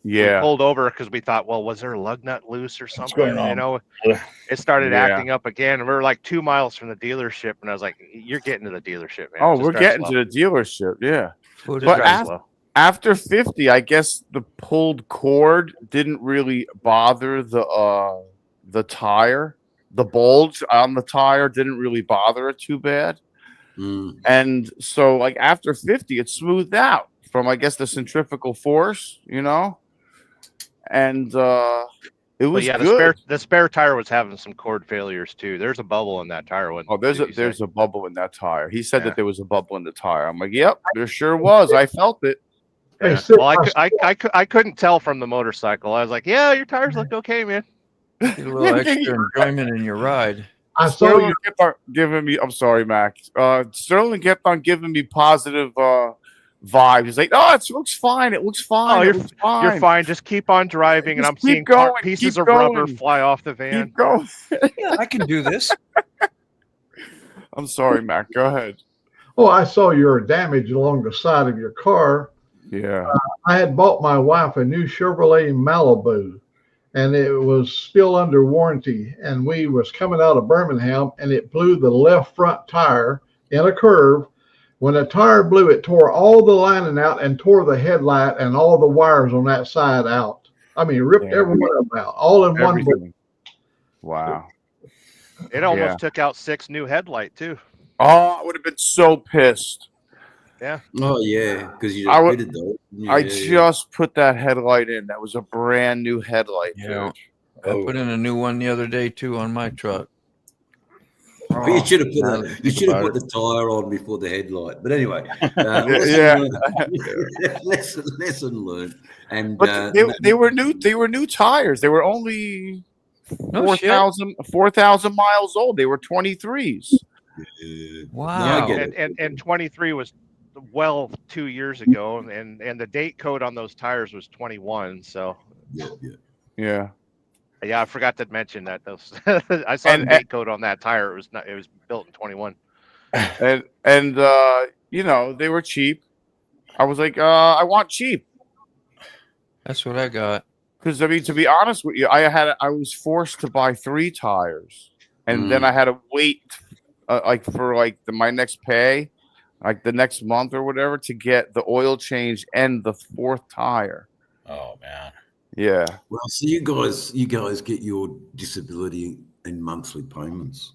Yeah, we pulled over because we thought, well, was there a lug nut loose or something? You know, it started acting up again. And we were like 2 miles from the dealership, and I was like, "You're getting to the dealership, man." Oh, we're getting to the dealership, yeah. But after 50, I guess the pulled cord didn't really bother the tire. the bulge on the tire didn't really bother it too bad. And so like after 50, it smoothed out from, I guess, the centrifugal force, you know, and it was good. The spare tire was having some cord failures too. There's a bubble in that tire. Oh, there's a bubble in that tire. He said that there was a bubble in the tire. I'm like, yep, there sure was. I felt it. Hey, Yeah. Well, I couldn't tell from the motorcycle. I was like, yeah, your tires look okay, man. Get a little extra enjoyment in your ride. I saw Sterling you. kept on giving me. I'm sorry, Mac. Sterling kept on giving me positive vibes. He's like, "Oh, it looks fine. It looks fine. Oh, it looks fine. You're fine. Just keep on driving." And Just I'm keep seeing going, pieces keep of rubber going. fly off the van. Keep going." Yeah, I can do this. I'm sorry, Mac. Go ahead. Oh, I saw your damage along the side of your car. Yeah. I had bought my wife a new Chevrolet Malibu, and it was still under warranty. And we was coming out of Birmingham, and it blew the left front tire in a curve. When the tire blew, it tore all the lining out and tore the headlight and all the wires on that side out. I mean, ripped every one of them out, all in one. Wow. It almost took out 6 new headlight too. Oh, I would have been so pissed. Yeah. Oh yeah, because you I just though. I just put that headlight in. That was a brand new headlight. Yeah. I put in a new one the other day too on my truck. But you should have now put that I you think should have about put the tire on before the headlight. But anyway, lesson learned. And But they were new. They were new tires. They were only 4,000 miles old. They were 23s. Wow. And 23 was 2 years ago, and the date code on those tires was 21. So yeah. I forgot to mention that. Those I saw the date code on that tire. It was built in 21. And you know, they were cheap. I was like, I want cheap. That's what I got. Because I mean, to be honest with you, I was forced to buy 3 tires, and then I had to wait for my next pay, like the next month or whatever, to get the oil change and the 4th tire. Oh man. Yeah. Well, so you guys get your disability in monthly payments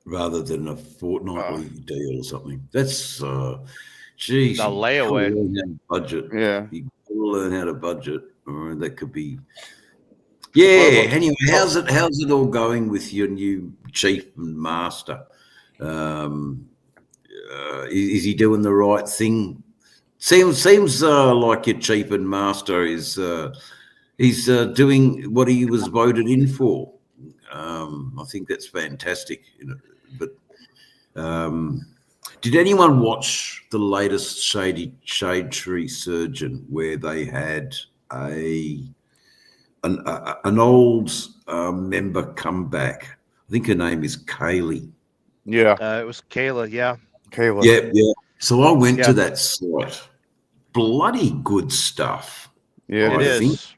rather than a fortnightly deal or something. That's geez, the layaway budget. Yeah. You gotta learn how to budget, or that could be. Yeah. Anyway, how's it all going with your new chief and master? Is he doing the right thing? Seems like your chief and master is he's doing what he was voted in for. I think that's fantastic. You know, but did anyone watch the latest Shade Tree Surgeon, where they had an old member come back? I think her name is Kaylee. Yeah. It was Kayla. Yeah. Kayla. Yeah. So I went to that site. Bloody good stuff. Yeah, It is.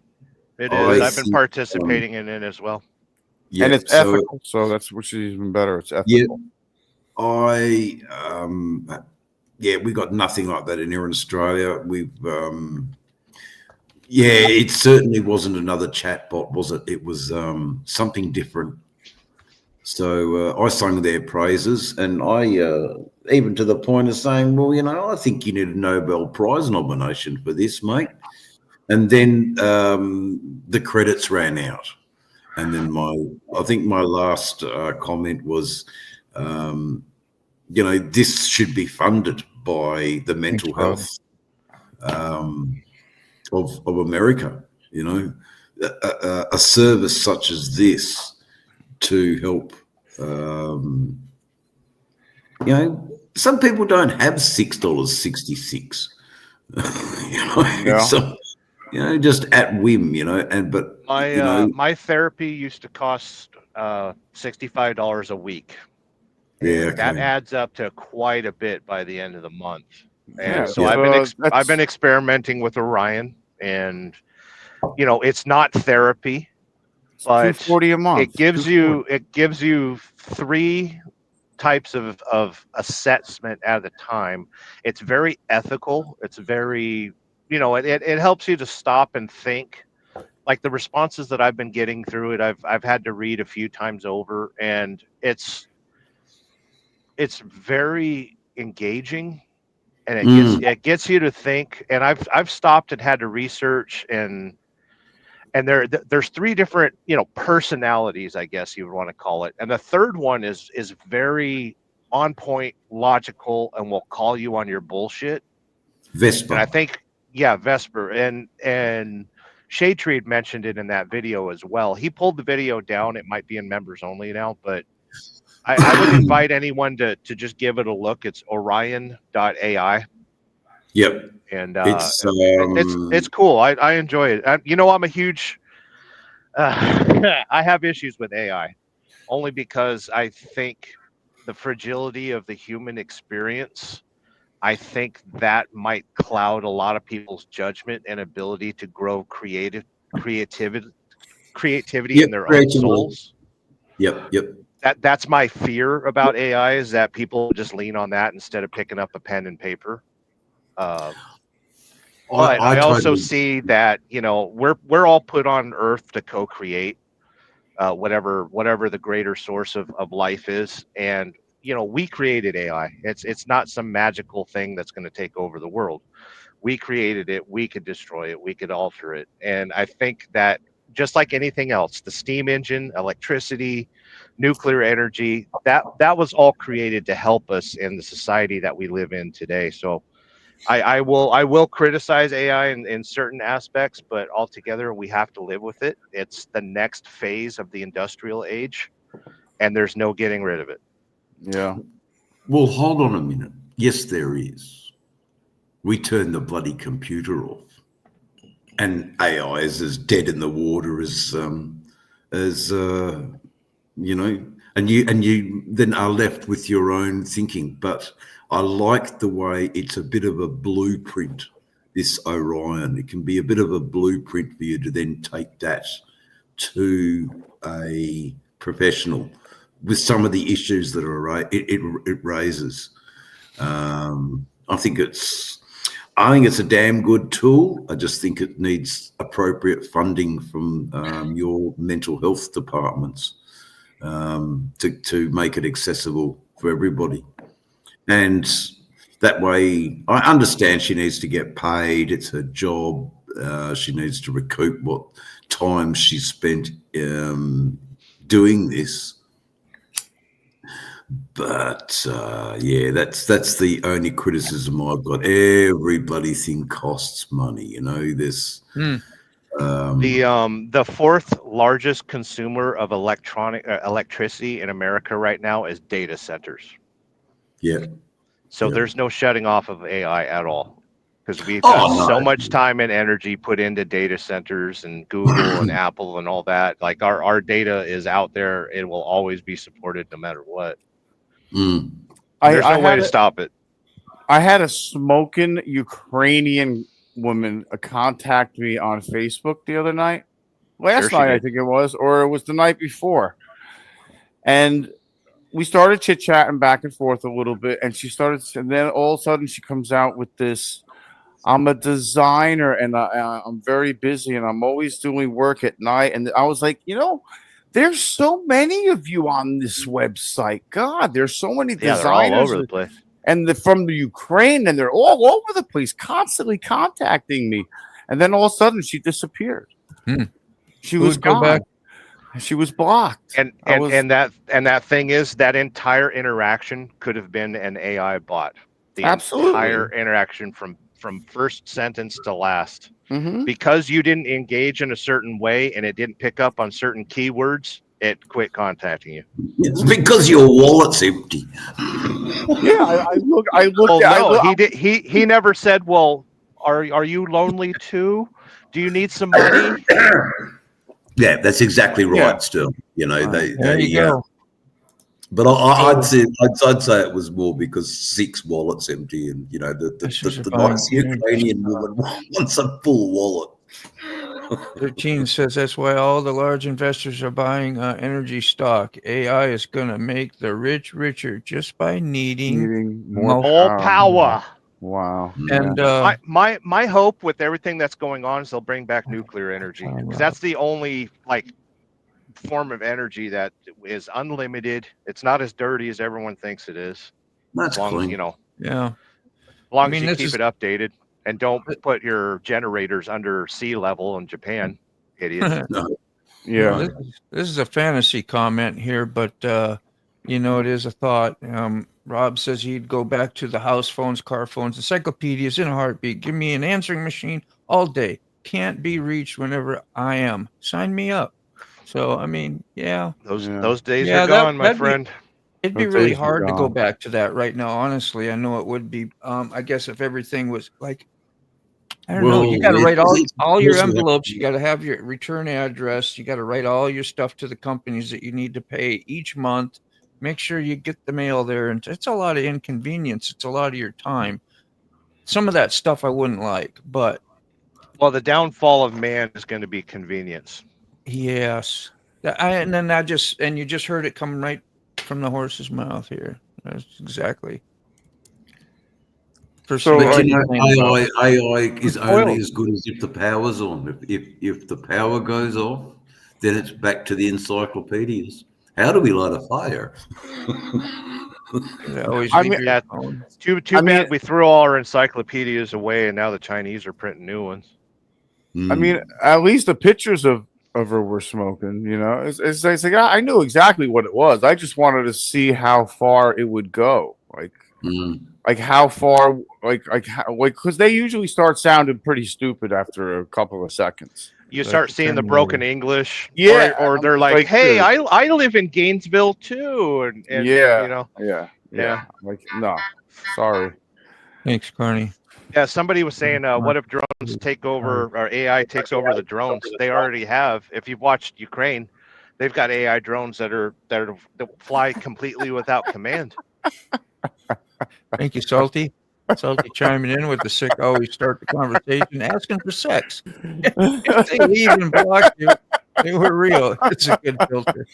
I've been participating in it as well. Yeah, and it's ethical, so that's which is even better. It's ethical. Yeah, we got nothing like that in here in Australia. We've it certainly wasn't another chatbot, was it? It was something different. So I sung their praises, and I even to the point of saying, well, you know, I think you need a Nobel Prize nomination for this, mate. And then the credits ran out. And then I think my last comment was, you know, this should be funded by the mental health of America, you know, a service such as this to help, you know, some people don't have $6.66, you know, so, you know, just at whim, you know, but you know, my therapy used to cost $65 a week. Yeah, that adds up to quite a bit by the end of the month. And so yeah. I've been experimenting with Orion, and you know, it's not therapy, but $240 a month. It gives you 3 types of assessment at a time. It's very ethical. It's very, you know, it helps you to stop and think like the responses that I've been getting through it, I've had to read a few times over, and it's very engaging, and it gets you to think. And I've stopped and had to research, and there's three different, personalities, I guess you would want to call it, and the third one is very on point, logical, and will call you on your bullshit. Vesper. And I think, yeah, Vesper, and Shade Tree had mentioned it in that video as well. He pulled the video down. It might be in members only now, but I would invite anyone to just give it a look. It's orion.ai. Yep. And it's cool. I enjoy it. I'm a huge I have issues with AI, only because I think the fragility of the human experience, I think that might cloud a lot of people's judgment and ability to grow creativity in their own souls. Yep. That's my fear about AI, is that people just lean on that instead of picking up a pen and paper. But I also see that, we're all put on Earth to co-create whatever the greater source of life is. And, we created AI. It's not some magical thing that's going to take over the world. We created it. We could destroy it. We could alter it. And I think that, just like anything else, the steam engine, electricity, nuclear energy, that was all created to help us in the society that we live in today. So I will criticize AI in certain aspects, but altogether we have to live with it. It's the next phase of the industrial age, and there's no getting rid of it. Yeah. Well, hold on a minute. Yes, there is. We turn the bloody computer off, and AI is as dead in the water as and you then are left with your own thinking. But I like the way it's a bit of a blueprint, this Orion. It can be a bit of a blueprint for you to then take that to a professional with some of the issues that it raises. I think it's a damn good tool. I just think it needs appropriate funding from your mental health departments to make it accessible for everybody. And that way, I understand she needs to get paid. It's her job. She needs to recoup what time she spent doing this. But that's the only criticism I've got. Every bloody thing costs money, this. The fourth largest consumer of electricity in America right now is data centers. Yeah. So there's no shutting off of AI at all, because we've got so much time and energy put into data centers and Google and Apple and all that. Like our data is out there. It will always be supported no matter what. There's no way to stop it. I had a smoking Ukrainian woman contact me on Facebook the other night. Last night, I think it was, or it was the night before. And we started chit-chatting back and forth a little bit, and and then all of a sudden she comes out with this, I'm a designer, and I'm very busy, and I'm always doing work at night. And I was like, there's so many of you on this website. God, there's so many designers. They're all over the place. And from the Ukraine, and they're all over the place, constantly contacting me. And then all of a sudden, she disappeared. She was gone. She was blocked. And that thing is, that entire interaction could have been an AI bot. The entire interaction from first sentence to last. Because you didn't engage in a certain way and it didn't pick up on certain keywords, it quit contacting you. It's because your wallet's empty. Yeah, I looked. He never said, well, are you lonely too? Do you need some money? Yeah, that's exactly right. Yeah. Still, There you go. But I'd say it was more because Zeke's wallet's empty, and the nice Ukrainian woman wants a full wallet. 13 says that's why all the large investors are buying energy stock. AI is going to make the rich richer just by needing more power. Wow. And My hope with everything that's going on is they'll bring back nuclear energy, because that's the only form of energy that is unlimited. It's not as dirty as everyone thinks it is. That's As long clean. as long as you keep it updated and don't put your generators under sea level in Japan, idiots. Yeah. This is a fantasy comment here, but it is a thought. Rob says he'd go back to the house phones, car phones, encyclopedias in a heartbeat. Give me an answering machine all day. Can't be reached whenever I am. Sign me up. So I mean, those days are gone, my friend. It'd be really hard to go back to that right now. Honestly, I know it would be. I guess if everything was like, I don't know, you got to write all your envelopes. You got to have your return address. You got to write all your stuff to the companies that you need to pay each month. Make sure you get the mail there, and it's a lot of inconvenience. It's a lot of your time. Some of that stuff I wouldn't like, but the downfall of man is going to be convenience. Yes, and you just heard it come right from the horse's mouth here. That's exactly. So AI is only as good as if the power's on. If the power goes off, then it's back to the encyclopedias. How do we light a fire? Too bad we threw all our encyclopedias away, and now the Chinese are printing new ones. I mean, at least the pictures of her were smoking. It's like I knew exactly what it was. I just wanted to see how far it would go. Like how far, because they usually start sounding pretty stupid after a couple of seconds. You start seeing the broken English, or they're like, "Hey, I live in Gainesville too," and yeah. Like, no, sorry. Thanks, Carney. Yeah, somebody was saying, what if drones take over, or AI takes over the drones? They already have. If you've watched Ukraine, they've got AI drones that fly completely without command. Thank you, Salty. Salty chiming in with the sick. Always start the conversation asking for sex. If they leave and block you, they were real. It's a good filter.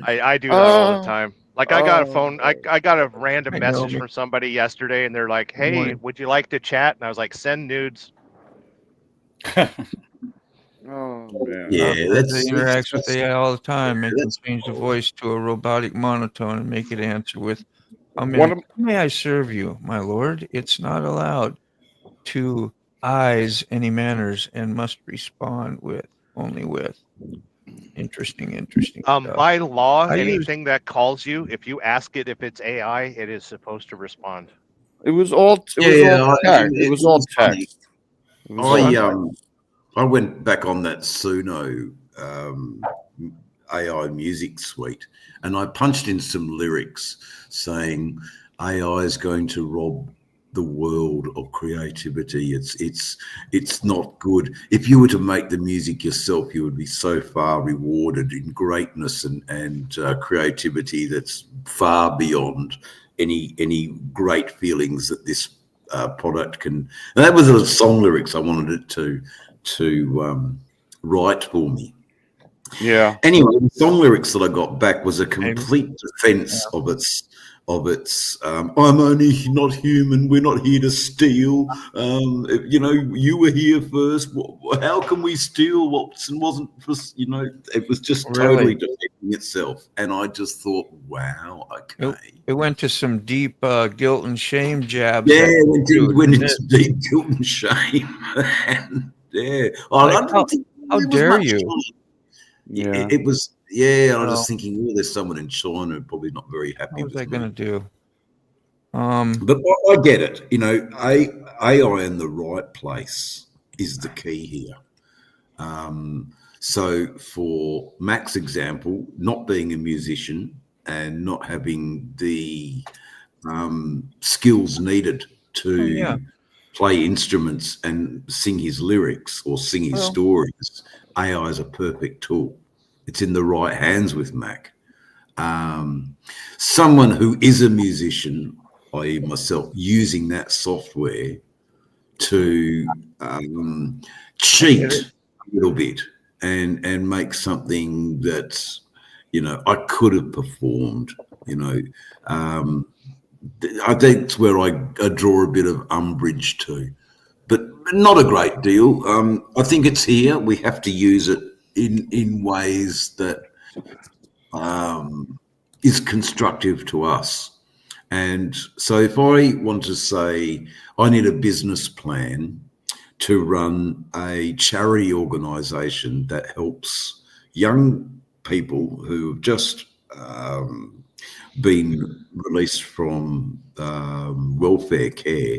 I do that all the time. Like I got a phone, I got a random message from somebody yesterday, and they're like, "Hey, would you like to chat?" And I was like, "Send nudes." Oh man. Yeah, they interact with AI all the time. Make them change the voice to a robotic monotone and make it answer with, may I serve you, my lord? It's not allowed to eyes any manners and must respond only with. Interesting stuff. By law, anything that calls you, if you ask it if it's AI, it is supposed to respond. It was all text. It was all text. I went back on that Suno AI music suite, and I punched in some lyrics saying AI is going to rob the world of creativity. It's not good. If you were to make the music yourself, you would be so far rewarded in greatness and creativity that's far beyond any great feelings that this product can. And that was the song lyrics I wanted it to write for me. Yeah. Anyway, the song lyrics that I got back was a complete defense of its I'm only not human, we're not here to steal, you were here first, how can we steal what wasn't, it was just totally defending itself. And I just thought, wow, okay. It went to some deep guilt and shame jabs. Yeah, it went into deep guilt and shame. And how dare you? Yeah, it was. Yeah, I was just thinking, there's someone in China probably not very happy. What was I going to do? But I get it. AI in the right place is the key here. So for Mac's example, not being a musician and not having the skills needed to play instruments and sing his lyrics or sing his stories, AI is a perfect tool. It's in the right hands with Mac. Someone who is a musician, i.e. myself, using that software to cheat a little bit and make something that, I could have performed, I think it's where I draw a bit of umbrage to, but not a great deal. I think it's here. We have to use it in ways that is constructive to us. And so if I want to say I need a business plan to run a charity organisation that helps young people who have just been released from welfare care,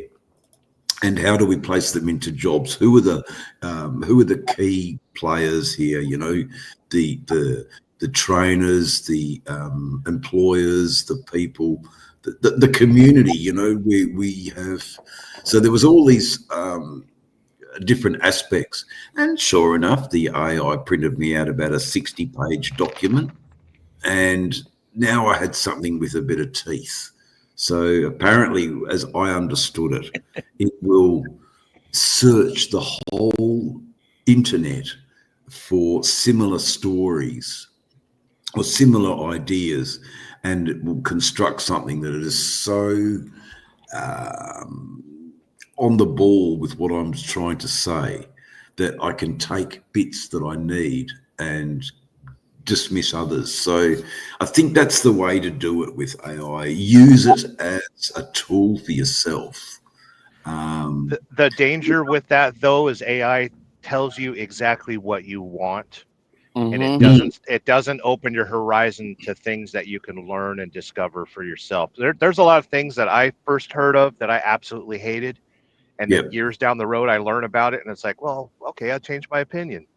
and how do we place them into jobs? Who are the key players here? You know, the trainers, the employers, the people, the community. You know, we have. So there was all these different aspects, and sure enough, the AI printed me out about a 60-page document, and now I had something with a bit of teeth. So apparently, as I understood it, it will search the whole internet for similar stories or similar ideas, and it will construct something that is so on the ball with what I'm trying to say that I can take bits that I need and dismiss others. So I think that's the way to do it with AI. Use it as a tool for yourself. The danger with that, though, is AI tells you exactly what you want, and it doesn't open your horizon to things that you can learn and discover for yourself. There's a lot of things that I first heard of that I absolutely hated, and then years down the road I learn about it, and it's like, well, okay, I changed my opinion.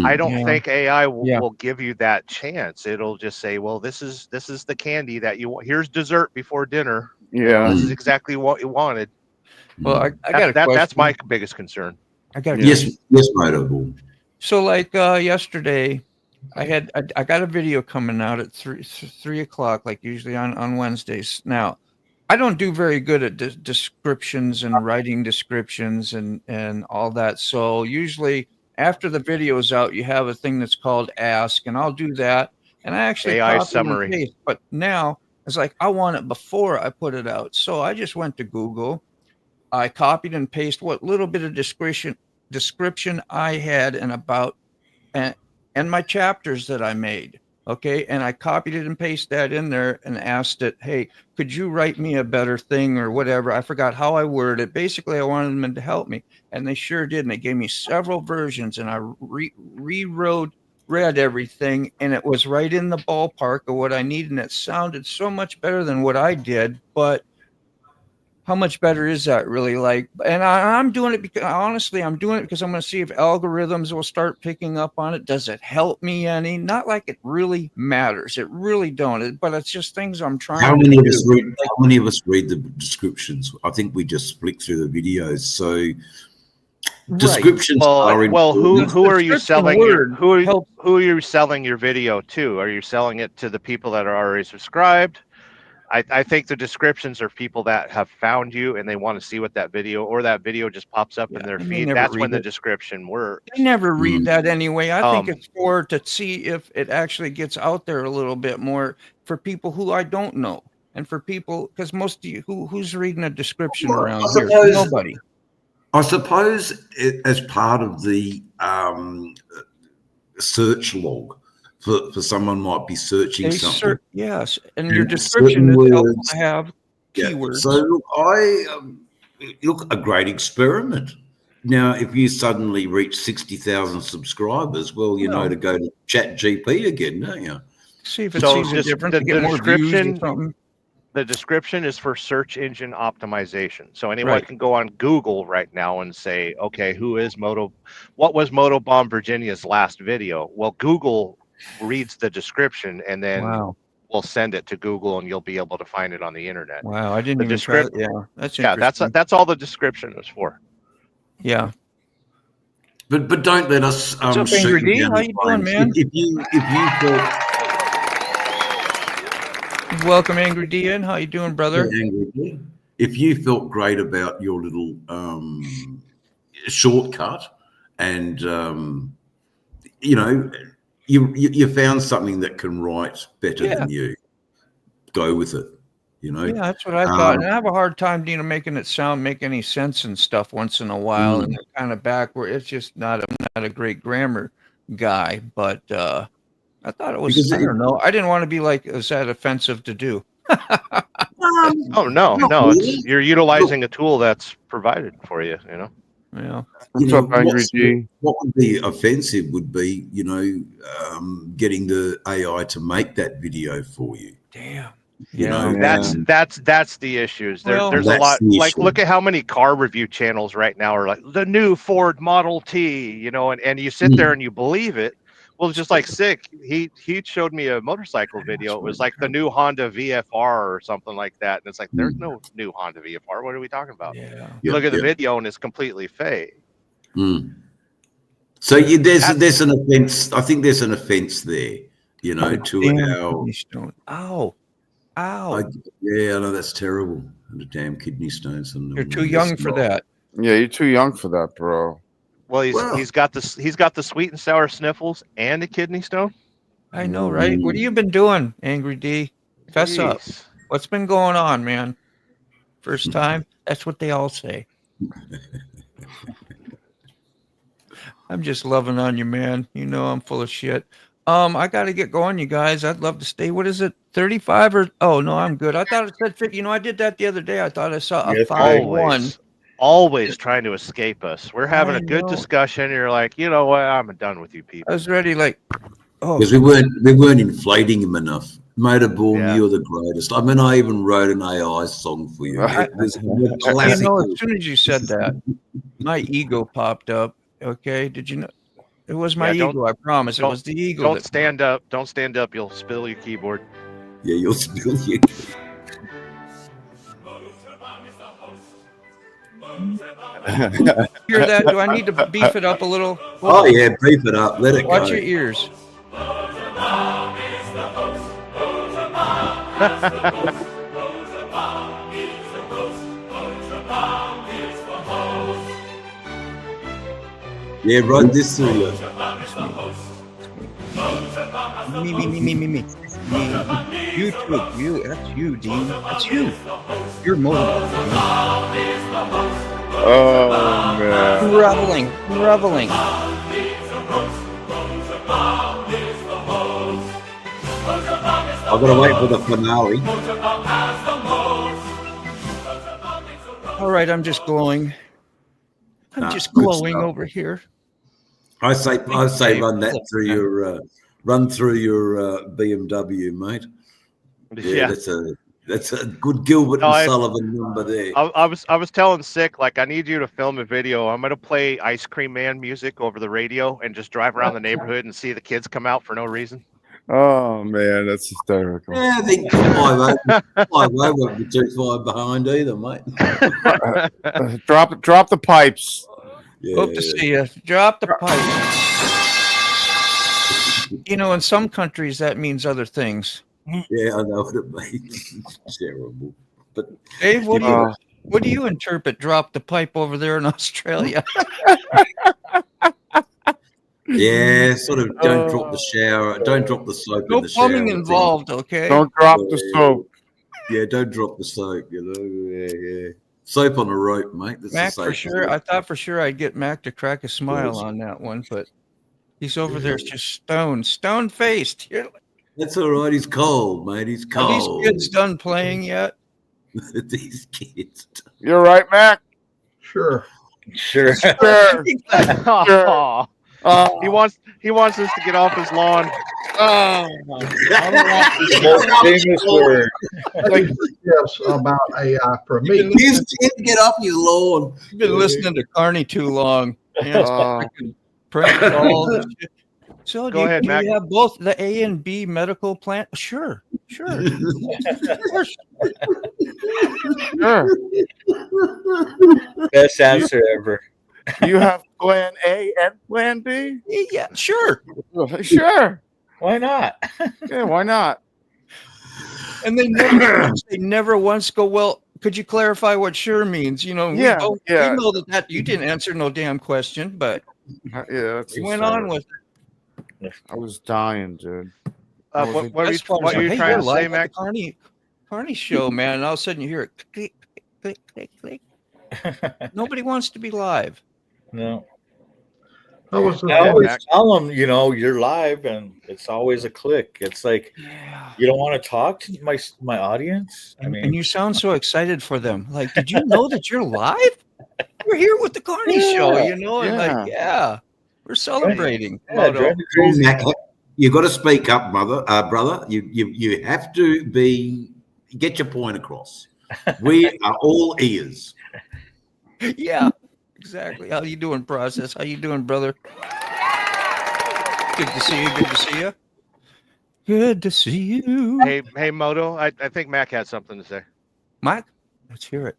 I don't think AI will give you that chance. It'll just say, well, this is the candy that you want. Here's dessert before dinner. Yeah. This is exactly what you wanted. Well, I got a question. That's my biggest concern. I got a yes, Moto. So like yesterday, I got a video coming out at 3 o'clock, like usually on Wednesdays. Now, I don't do very good at descriptions and writing descriptions and all that. So usually after the video's out, you have a thing that's called Ask, and I'll do that. And I actually AI copy summary. and paste, but now it's like I want it before I put it out. So I just went to Google. I copied and pasted what little bit of description I had and about and my chapters that I made. Okay. And I copied it and pasted that in there and asked it, hey, could you write me a better thing or whatever? I forgot how I worded it. Basically, I wanted them to help me. And they sure did. And they gave me several versions, and I read everything, and it was right in the ballpark of what I needed. And it sounded so much better than what I did. But how much better is that really? Like, and I'm doing it because honestly, I'm doing it because I'm going to see if algorithms will start picking up on it. Does it help me any? Not like it really matters. It really don't. But it's just things I'm trying. How many of us read the descriptions? I think we just flick through the videos. So descriptions are important. Who are you selling? Who are you selling your video to? Are you selling it to the people that are already subscribed? I think the descriptions are people that have found you and they want to see what that video just pops up in their feed. That's when the description works. I never read that anyway. I think it's for to see if it actually gets out there a little bit more for people who I don't know, and for people, because most of you who's reading a description around here? Nobody. I suppose as part of the search log. For someone might be searching something. Yes, and your description is helpful to have keywords. So look, a great experiment. Now, if you suddenly reach 60,000 subscribers, well, you know to go to ChatGPT again, don't you? See if it sees a difference. The description is for search engine optimization. So anyone can go on Google right now and say, okay, what was Motobomb Virginia's last video? Well, Google reads the description and then we'll send it to Google, and you'll be able to find it on the internet. Wow, I didn't even try it. Yeah, that's interesting. That's all the description is for. Yeah. But don't let us Angry D, how you doing, man? If you thought welcome, Angry D, in. How you doing, brother? Angry D. If you felt great about your little shortcut, and you found something that can write better than you, go with it. You know. Yeah, that's what I thought. And I have a hard time, making it make any sense and stuff once in a while. And kind of back where it's just I'm not a great grammar guy, but I thought it was, Because I don't know. I didn't want to be like, is that offensive to do? Oh no, not it's really. you're utilizing a tool that's provided for you. You know. Yeah. What's up, Angry G? What would be offensive would be, getting the AI to make that video for you. Damn. You know, That's the issues. There's a That's lot. the Like, issue. look at how many car review channels right now are like the new Ford Model T. And you sit there and you believe it. Well, just like Sick, he showed me a motorcycle video. It was like the new Honda VFR or something like that, and it's like there's no new Honda VFR. What are we talking about? Yeah. You look at the video and it's completely fake. So there's an offense. I think there's an offense there. To our. Ow. I know that's terrible. The damn kidney stones. You're too young for that. Yeah, you're too young for that, bro. Well, he's got the sweet and sour sniffles and the kidney stone. I know, right? What have you been doing, Angry D? Fess up. Jeez. What's been going on, man? First time? That's what they all say. I'm just loving on you, man. You know I'm full of shit. I got to get going, you guys. I'd love to stay. What is it? 35 or? Oh, no, I'm good. I thought it said 50. I did that the other day. I thought I saw a 5-1. Always trying to escape us. We're having a good discussion. And you're like, you know what? I'm done with you people. I was ready, because we weren't inflating him enough. Motorborn, you're the greatest. I mean, I even wrote an AI song for you. As soon as you said that, my ego popped up. Okay, did you know? It was my ego. I promise. It was the ego. Don't stand up. Don't stand up. You'll spill your keyboard. Yeah, you'll spill your. Hear that? Do I need to beef it up a little? Oh yeah, beef it up. Let it go. Watch your ears. Yeah, run this through you. Me. YouTube, you. That's you, Dean. That's you. You're motivated. Oh man. Reveling. I've got to wait for the finale. All right, I'm just glowing. I'm just glowing over here. I say run that through your BMW, mate. Yeah, that's a good Gilbert and Sullivan number there. I was telling Sick, like, I need you to film a video. I'm gonna play Ice Cream Man music over the radio and just drive around the neighborhood and see the kids come out for no reason. Oh man, that's hysterical. Yeah, I think 5-0 won't be too far behind either, mate. Drop the pipes. Yeah. Hope to see you. Drop the pipe. In some countries that means other things. Yeah, I know what it means. It's terrible. But Dave, what do you interpret? Drop the pipe over there in Australia. Yeah, sort of don't drop the shower, don't drop the soap in the shower. No plumbing involved, okay? Don't drop the soap. Yeah, don't drop the soap, Yeah. Soap on a rope, mate. That's Mac for sure. I thought for sure I'd get Mac to crack a smile on that one, but he's over there just stone-faced. That's all right. He's cold, mate. He's cold. Are these kids done playing yet? These kids. You're right, Mac. Sure. Sure. He wants us to get off his lawn. Famous word. Yes, about AI for me. He's to get off your lawn. You've been listening to Carney too long. Prank calls and shit. So Go ahead, Mac. You have both the A and B medical plan? Sure. Sure. Best answer ever. You have plan A and plan B? Yeah, sure. Sure. Why not? Yeah, why not? And they never once go, well, could you clarify what sure means? We know that you didn't answer no damn question, but you went on with it. I was dying, dude. What are you trying to say, Mac? Carney, Carney show, man, and all of a sudden you hear it click, click, click, click. Nobody wants to be live. No. I was I always Mac. tell them, you're live, and it's always a click. It's like, Yeah. you don't want to talk to my audience. I mean, And you sound so excited for them. Like, did you know that you're live? We're here with the Carney show, and like, we're celebrating. yeah, drive me crazy. Mac, you've got to speak up, brother. You have to get your point across. We are all ears. Yeah, exactly. How you doing, Process? How you doing, brother? Good to see you. Good to see you. Good to see you. Hey, Moto. I think Mac had something to say. Mike, let's hear it.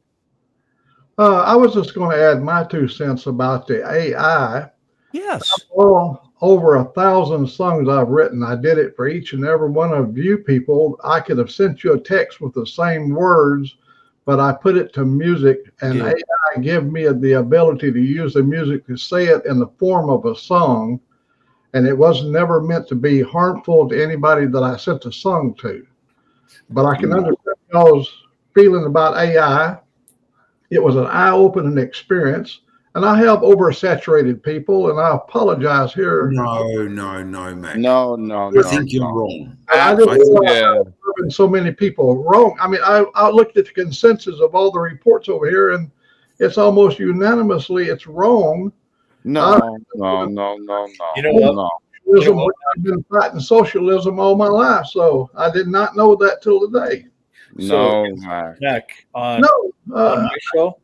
I was just going to add my 2 cents about the AI. Yes. Well, over 1,000 songs I've written. I did it for each and every one of you people. I could have sent you a text with the same words, but I put it to music, and AI give me the ability to use the music to say it in the form of a song, and it was never meant to be harmful to anybody that I sent the song to. But I can understand y'all's feeling about AI. It was an eye-opening experience, and I have oversaturated people, and I apologize here. No, Mac. No. I think you're wrong. I just realized I'm serving so many people wrong. I mean, I looked at the consensus of all the reports over here, and it's almost unanimously it's wrong. No. You know what? I've been fighting socialism all my life, so I did not know that till today. Mac, on No, my show,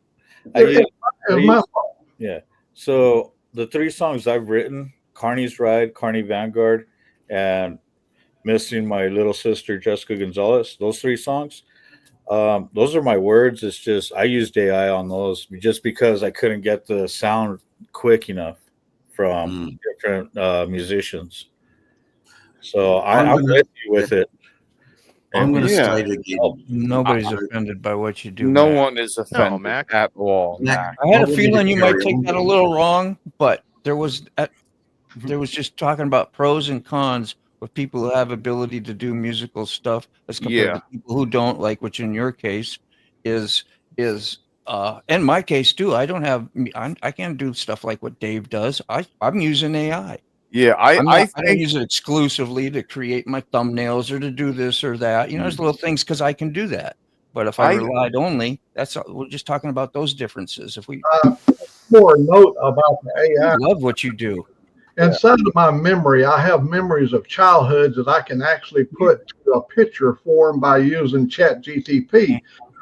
it's my fault. yeah. So the 3 songs I've written, Carney's Ride, Carney Vanguard, and Missing My Little Sister Jessica Gonzalez, those 3 songs, those are my words. It's just I used AI on those just because I couldn't get the sound quick enough from different musicians. So I'm with you with it. I'm going to state it again. Nobody's offended by what you do. No Mac. one is offended Mac. at all. Mac, I had a want feeling to you might carry take on. that a little wrong, but there was just talking about pros and cons with people who have ability to do musical stuff as compared to people who don't, like, which in your case is in my case too. I can't do stuff like what Dave does. I'm using AI. Yeah, I don't think use it exclusively to create my thumbnails or to do this or that. There's little things because I can do that. But if I relied only, we're just talking about those differences. If we More note about the AI. I love what you do. Inside of my memory, I have memories of childhoods that I can actually put to a picture form by using ChatGTP.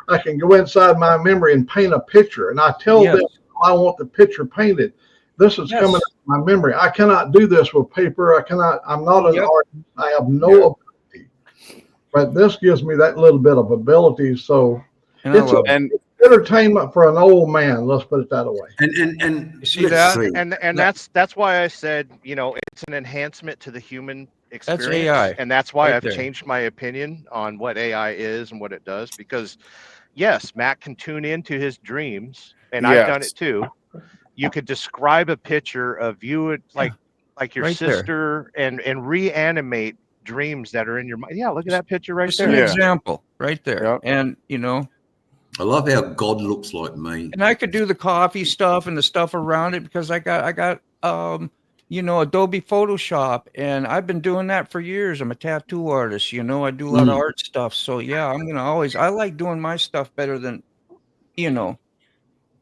I can go inside my memory and paint a picture, and I tell them I want the picture painted. This is coming out of my memory. I cannot do this with paper. I'm not an artist. I have no ability. But this gives me that little bit of ability. So it's entertainment for an old man. Let's put it that way. And you see that? And that's why I said, it's an enhancement to the human experience. That's AI. And that's why I've changed my opinion on what AI is and what it does. Because yes, Matt can tune into his dreams, and I've done it too. You could describe a picture of you like your sister and reanimate dreams that are in your mind. Yeah, look at that picture right there. An example right there. Yep. And I love how God looks like me. And I could do the coffee stuff and the stuff around it because I got Adobe Photoshop, and I've been doing that for years. I'm a tattoo artist, I do a lot of art stuff. So I like doing my stuff better than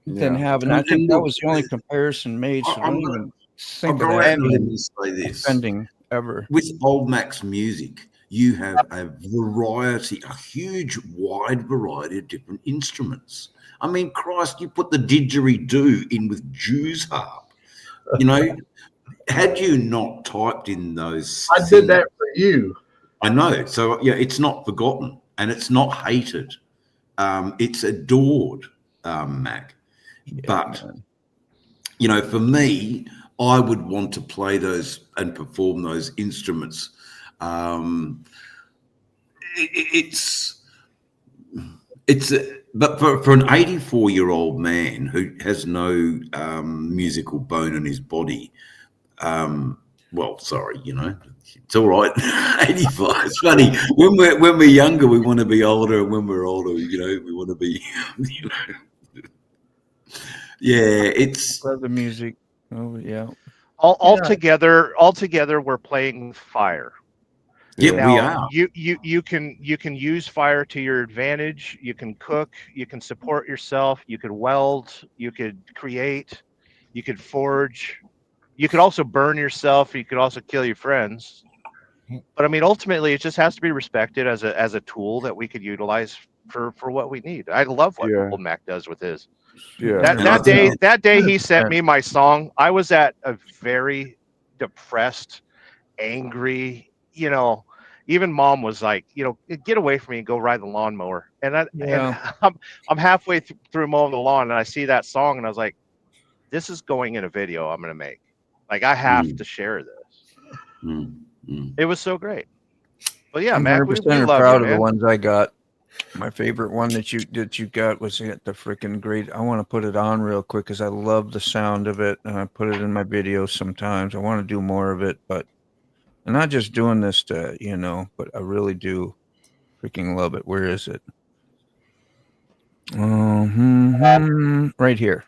than having. I think that was the only comparison made. So don't even think of that. Let me say this. Offending ever. With old Mac's music, you have a huge, wide variety of different instruments. I mean, Christ, you put the didgeridoo in with Jew's harp. Had you not typed in those, I did that for you. I know. So it's not forgotten and it's not hated. It's adored, Mac. But for me, I would want to play those and perform those instruments. But for an 84-year-old man who has no musical bone in his body, It's all right. 85. It's funny when we're younger, we want to be older, and when we're older, we want to be. Yeah, it's Love the music. Oh yeah. Altogether, we're playing with fire. yeah, Yeah. we Now, are. you can use fire to your advantage. You can cook. You can support yourself. You could weld. You could create. You could forge. You could also burn yourself. You could also kill your friends. But I mean, ultimately, it just has to be respected as a tool that we could utilize for what we need. I love what Yeah. Old Mac does with his. Yeah. That And I that think day that day he 100%. sent me my song. I was at a very depressed, angry. Even Mom was like, get away from me and go ride the lawnmower. And Yeah. I'm halfway through mowing the lawn, and I see that song, and I was like, this is going in a video I'm gonna make. Like, I have to share this. It was so great. But yeah, I'm Mac, 100% we love proud you, of the man. ones I got. My favorite one that you got was the freaking great. I want to put it on real quick because I love the sound of it, and I put it in my videos sometimes. I want to do more of it, but I'm not just doing this to but I really do freaking love it. Where is it? Right here.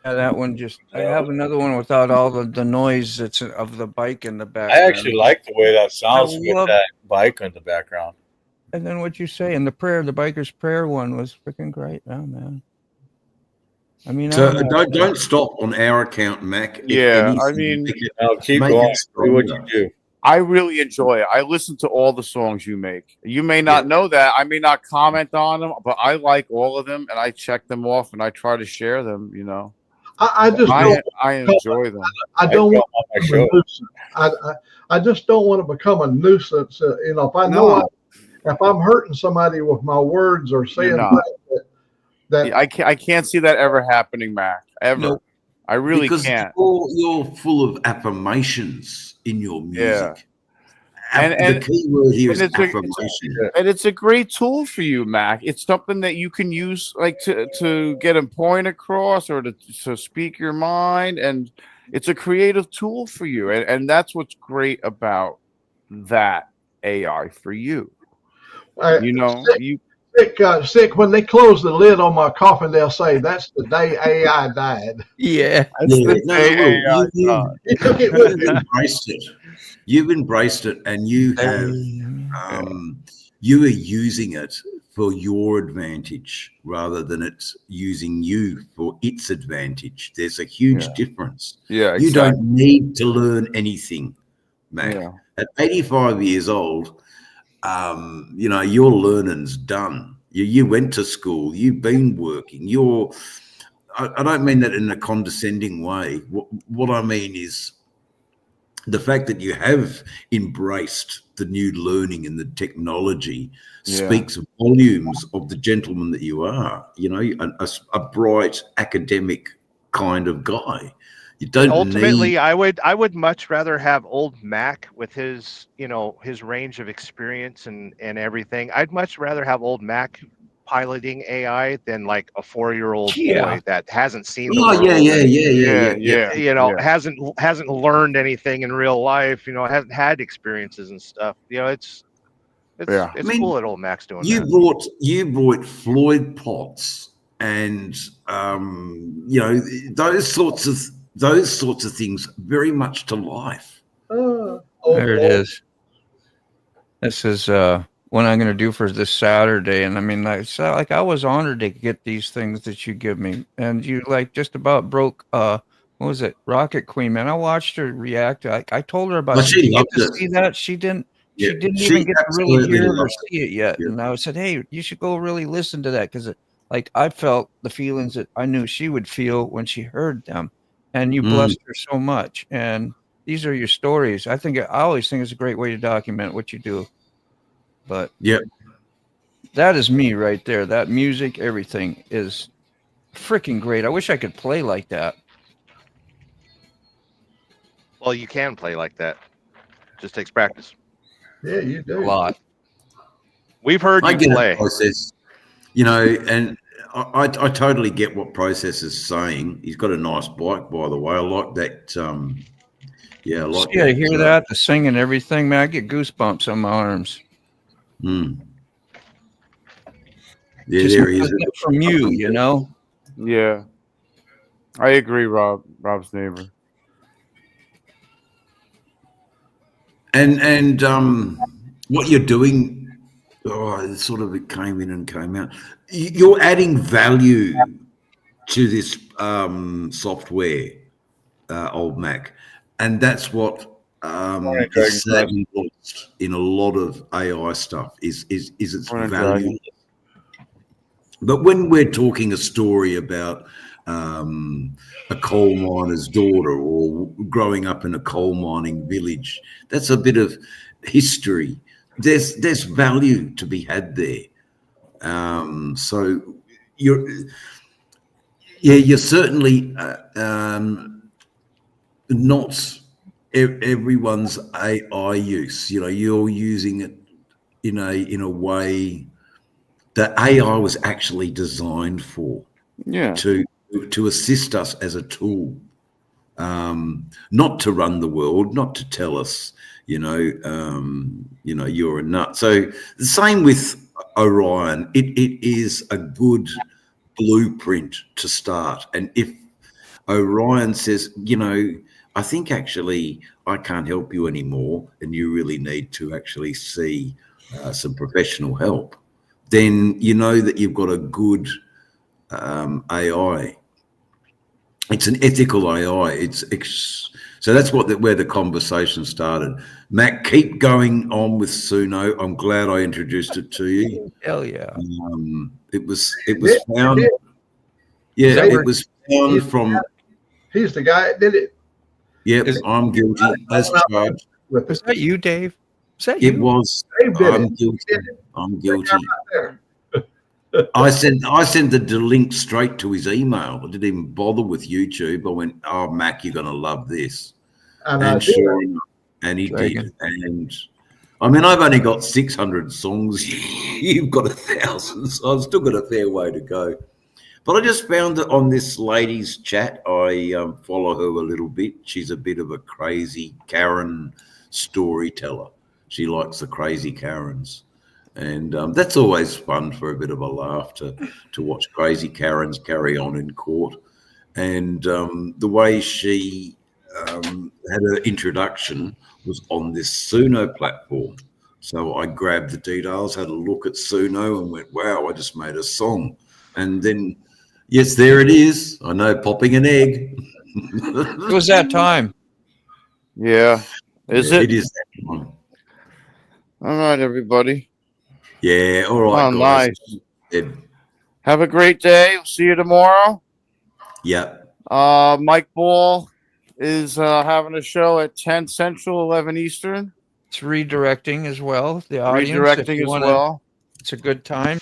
Yeah, that one just. I have another one without all the noise that's of the bike in the I background. actually like the way that sounds with love- that bike in the background. And then what you say and the biker's prayer one was freaking great. Oh man. I mean, So I don't know. don't stop on our account, Mac. If Yeah, anything, I mean, make it- No, keep Make going. it Do what you stronger. do. I really enjoy it. I listen to all the songs you make. You may not know that. I may not comment on them, but I like all of them, and I check them off, and I try to share them. I just don't. I enjoy them. I I don't go want on my to show. become a nuisance. I just don't want to become a nuisance. If I know No. if I'm hurting somebody with my words or saying not. things that I can't see that ever happening, Mac. Ever. Nope. I really because can't. you're full of affirmations in your music. And the key word here is it's affirmation. and it's a great tool for you, Mac. It's something that you can use like to get a point across or to speak your mind, and it's a creative tool for you. And that's what's great about that AI for you. sick when they close the lid on my coffin, they'll say that's the day AI died. Yeah. That's Yeah, the no, day Will, AI died. He took it with him. you've embraced it. You've embraced it, and you have. You are using it for your advantage rather than it's using you for its advantage. There's a huge difference. Yeah, You exactly. don't need to learn anything, Mac. Yeah. At 85 years old, your learning's done. You went to school. You've been working. I don't mean that in a condescending way. What I mean is the fact that you have embraced the new learning and the technology speaks volumes of the gentleman that you are. A bright academic kind of guy. You don't Ultimately, need. I would much rather have old Mac with his his range of experience and everything. I'd much rather have old Mac piloting AI than like a 4-year-old boy that hasn't seen the world. Yeah. Hasn't learned anything in real life. Hasn't had experiences and stuff. It's cool that old Mac's doing that. You brought Floyd Potts and those sorts of things very much to life. There it is. This is what I'm going to do for this Saturday. And I mean, like I was honored to get these things that you give me. And you just about broke, what was it? Rocket Queen, man. I watched her react. I told her about it. She loved to it. see that. She didn't even get to really hear or see it yet. Yeah. And I said, hey, you should go really listen to that. Because I felt the feelings that I knew she would feel when she heard them. And you blessed her so much. And these are your stories. I always think it's a great way to document what you do. But that is me right there. That music, everything is freaking great. I wish I could play like that. Well, you can play like that. Just takes practice. Yeah, you A do. lot. We've heard I you get play. a process, you know, and I totally get what Process is saying. He's got a nice bike, by the way. I like that. Yeah, I like Yeah, that. hear that? The singing and everything, man. I get goosebumps on my arms. Yeah, Just there he is. knowing it from you, you know? Yeah, I agree, Rob. Rob's neighbor. And what you're doing, it sort of it came in and came out. You're adding value to this software, old Mac, and that's what is sadly lost in a lot of AI stuff. Is its value. But when we're talking a story about a coal miner's daughter or growing up in a coal mining village, that's a bit of history. There's value to be had there. So you're certainly not everyone's AI use. You know, you're using it in a way that AI was actually designed for. Yeah. To assist us as a tool, not to run the world, not to tell us, you're a nut. So the same with Orion. It is a good blueprint to start. And if Orion says, I think actually I can't help you anymore, and you really need to actually see some professional help, then you know that you've got a good AI. It's an ethical AI. So that's where the conversation started. Mac, keep going on with Suno. I'm glad I introduced it to you. Hell yeah. It was found. Yeah, it was found from. He's the guy that did it. Yep, I'm guilty as charged. Was that you, Dave? Was that It you? was. Dave did I'm it. guilty. I'm guilty. Right there. I sent the link straight to his email. I didn't even bother with YouTube. I went, "Oh, Mac, you're gonna love this," and sure enough, and he did. And I mean, I've only got 600 songs. You've got 1,000, so I've still got a fair way to go. But I just found that on this lady's chat, I follow her a little bit. She's a bit of a crazy Karen storyteller. She likes the crazy Karens. And that's always fun for a bit of a laugh to watch crazy Karens carry on in court. And the way she had her introduction was on this Suno platform. So I grabbed the details, had a look at Suno and went, wow, I just made a song. And then, yes, there it is. I know, popping an egg. It was that time. Yeah. Is it? It is that time. All right, everybody. Yeah, all right, Oh, guys. nice. Have a great day. We'll see you tomorrow. Yeah. Mike Ball is having a show at 10 Central, 11 Eastern. It's redirecting as well. The audience. Redirecting as well. It's a good time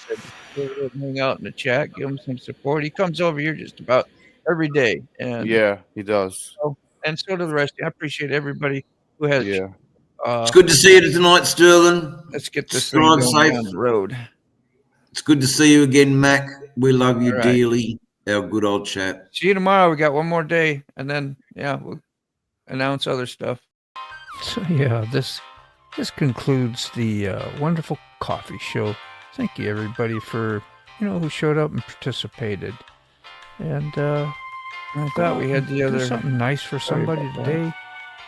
to hang out in the chat, give him some support. He comes over here just about every day. And Yeah, he does. And so do the rest. I appreciate everybody who has. Yeah. It's good to see you tonight, Sterling. Let's get this thing Drive going safe down the road. It's good to see you again, Mac. We love you All right. dearly. Our good old chat. See you tomorrow. We got one more day, and then we'll announce other stuff. So this concludes the wonderful coffee show. Thank you everybody for who showed up and participated. And I thought we had the other something nice for somebody today.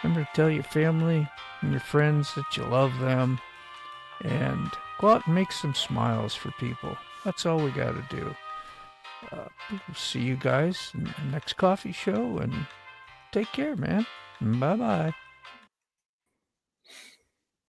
Remember to tell your family and your friends that you love them, and go out and make some smiles for people. That's all we got to do. We'll see you guys in the next coffee show, and take care, man. Bye-bye.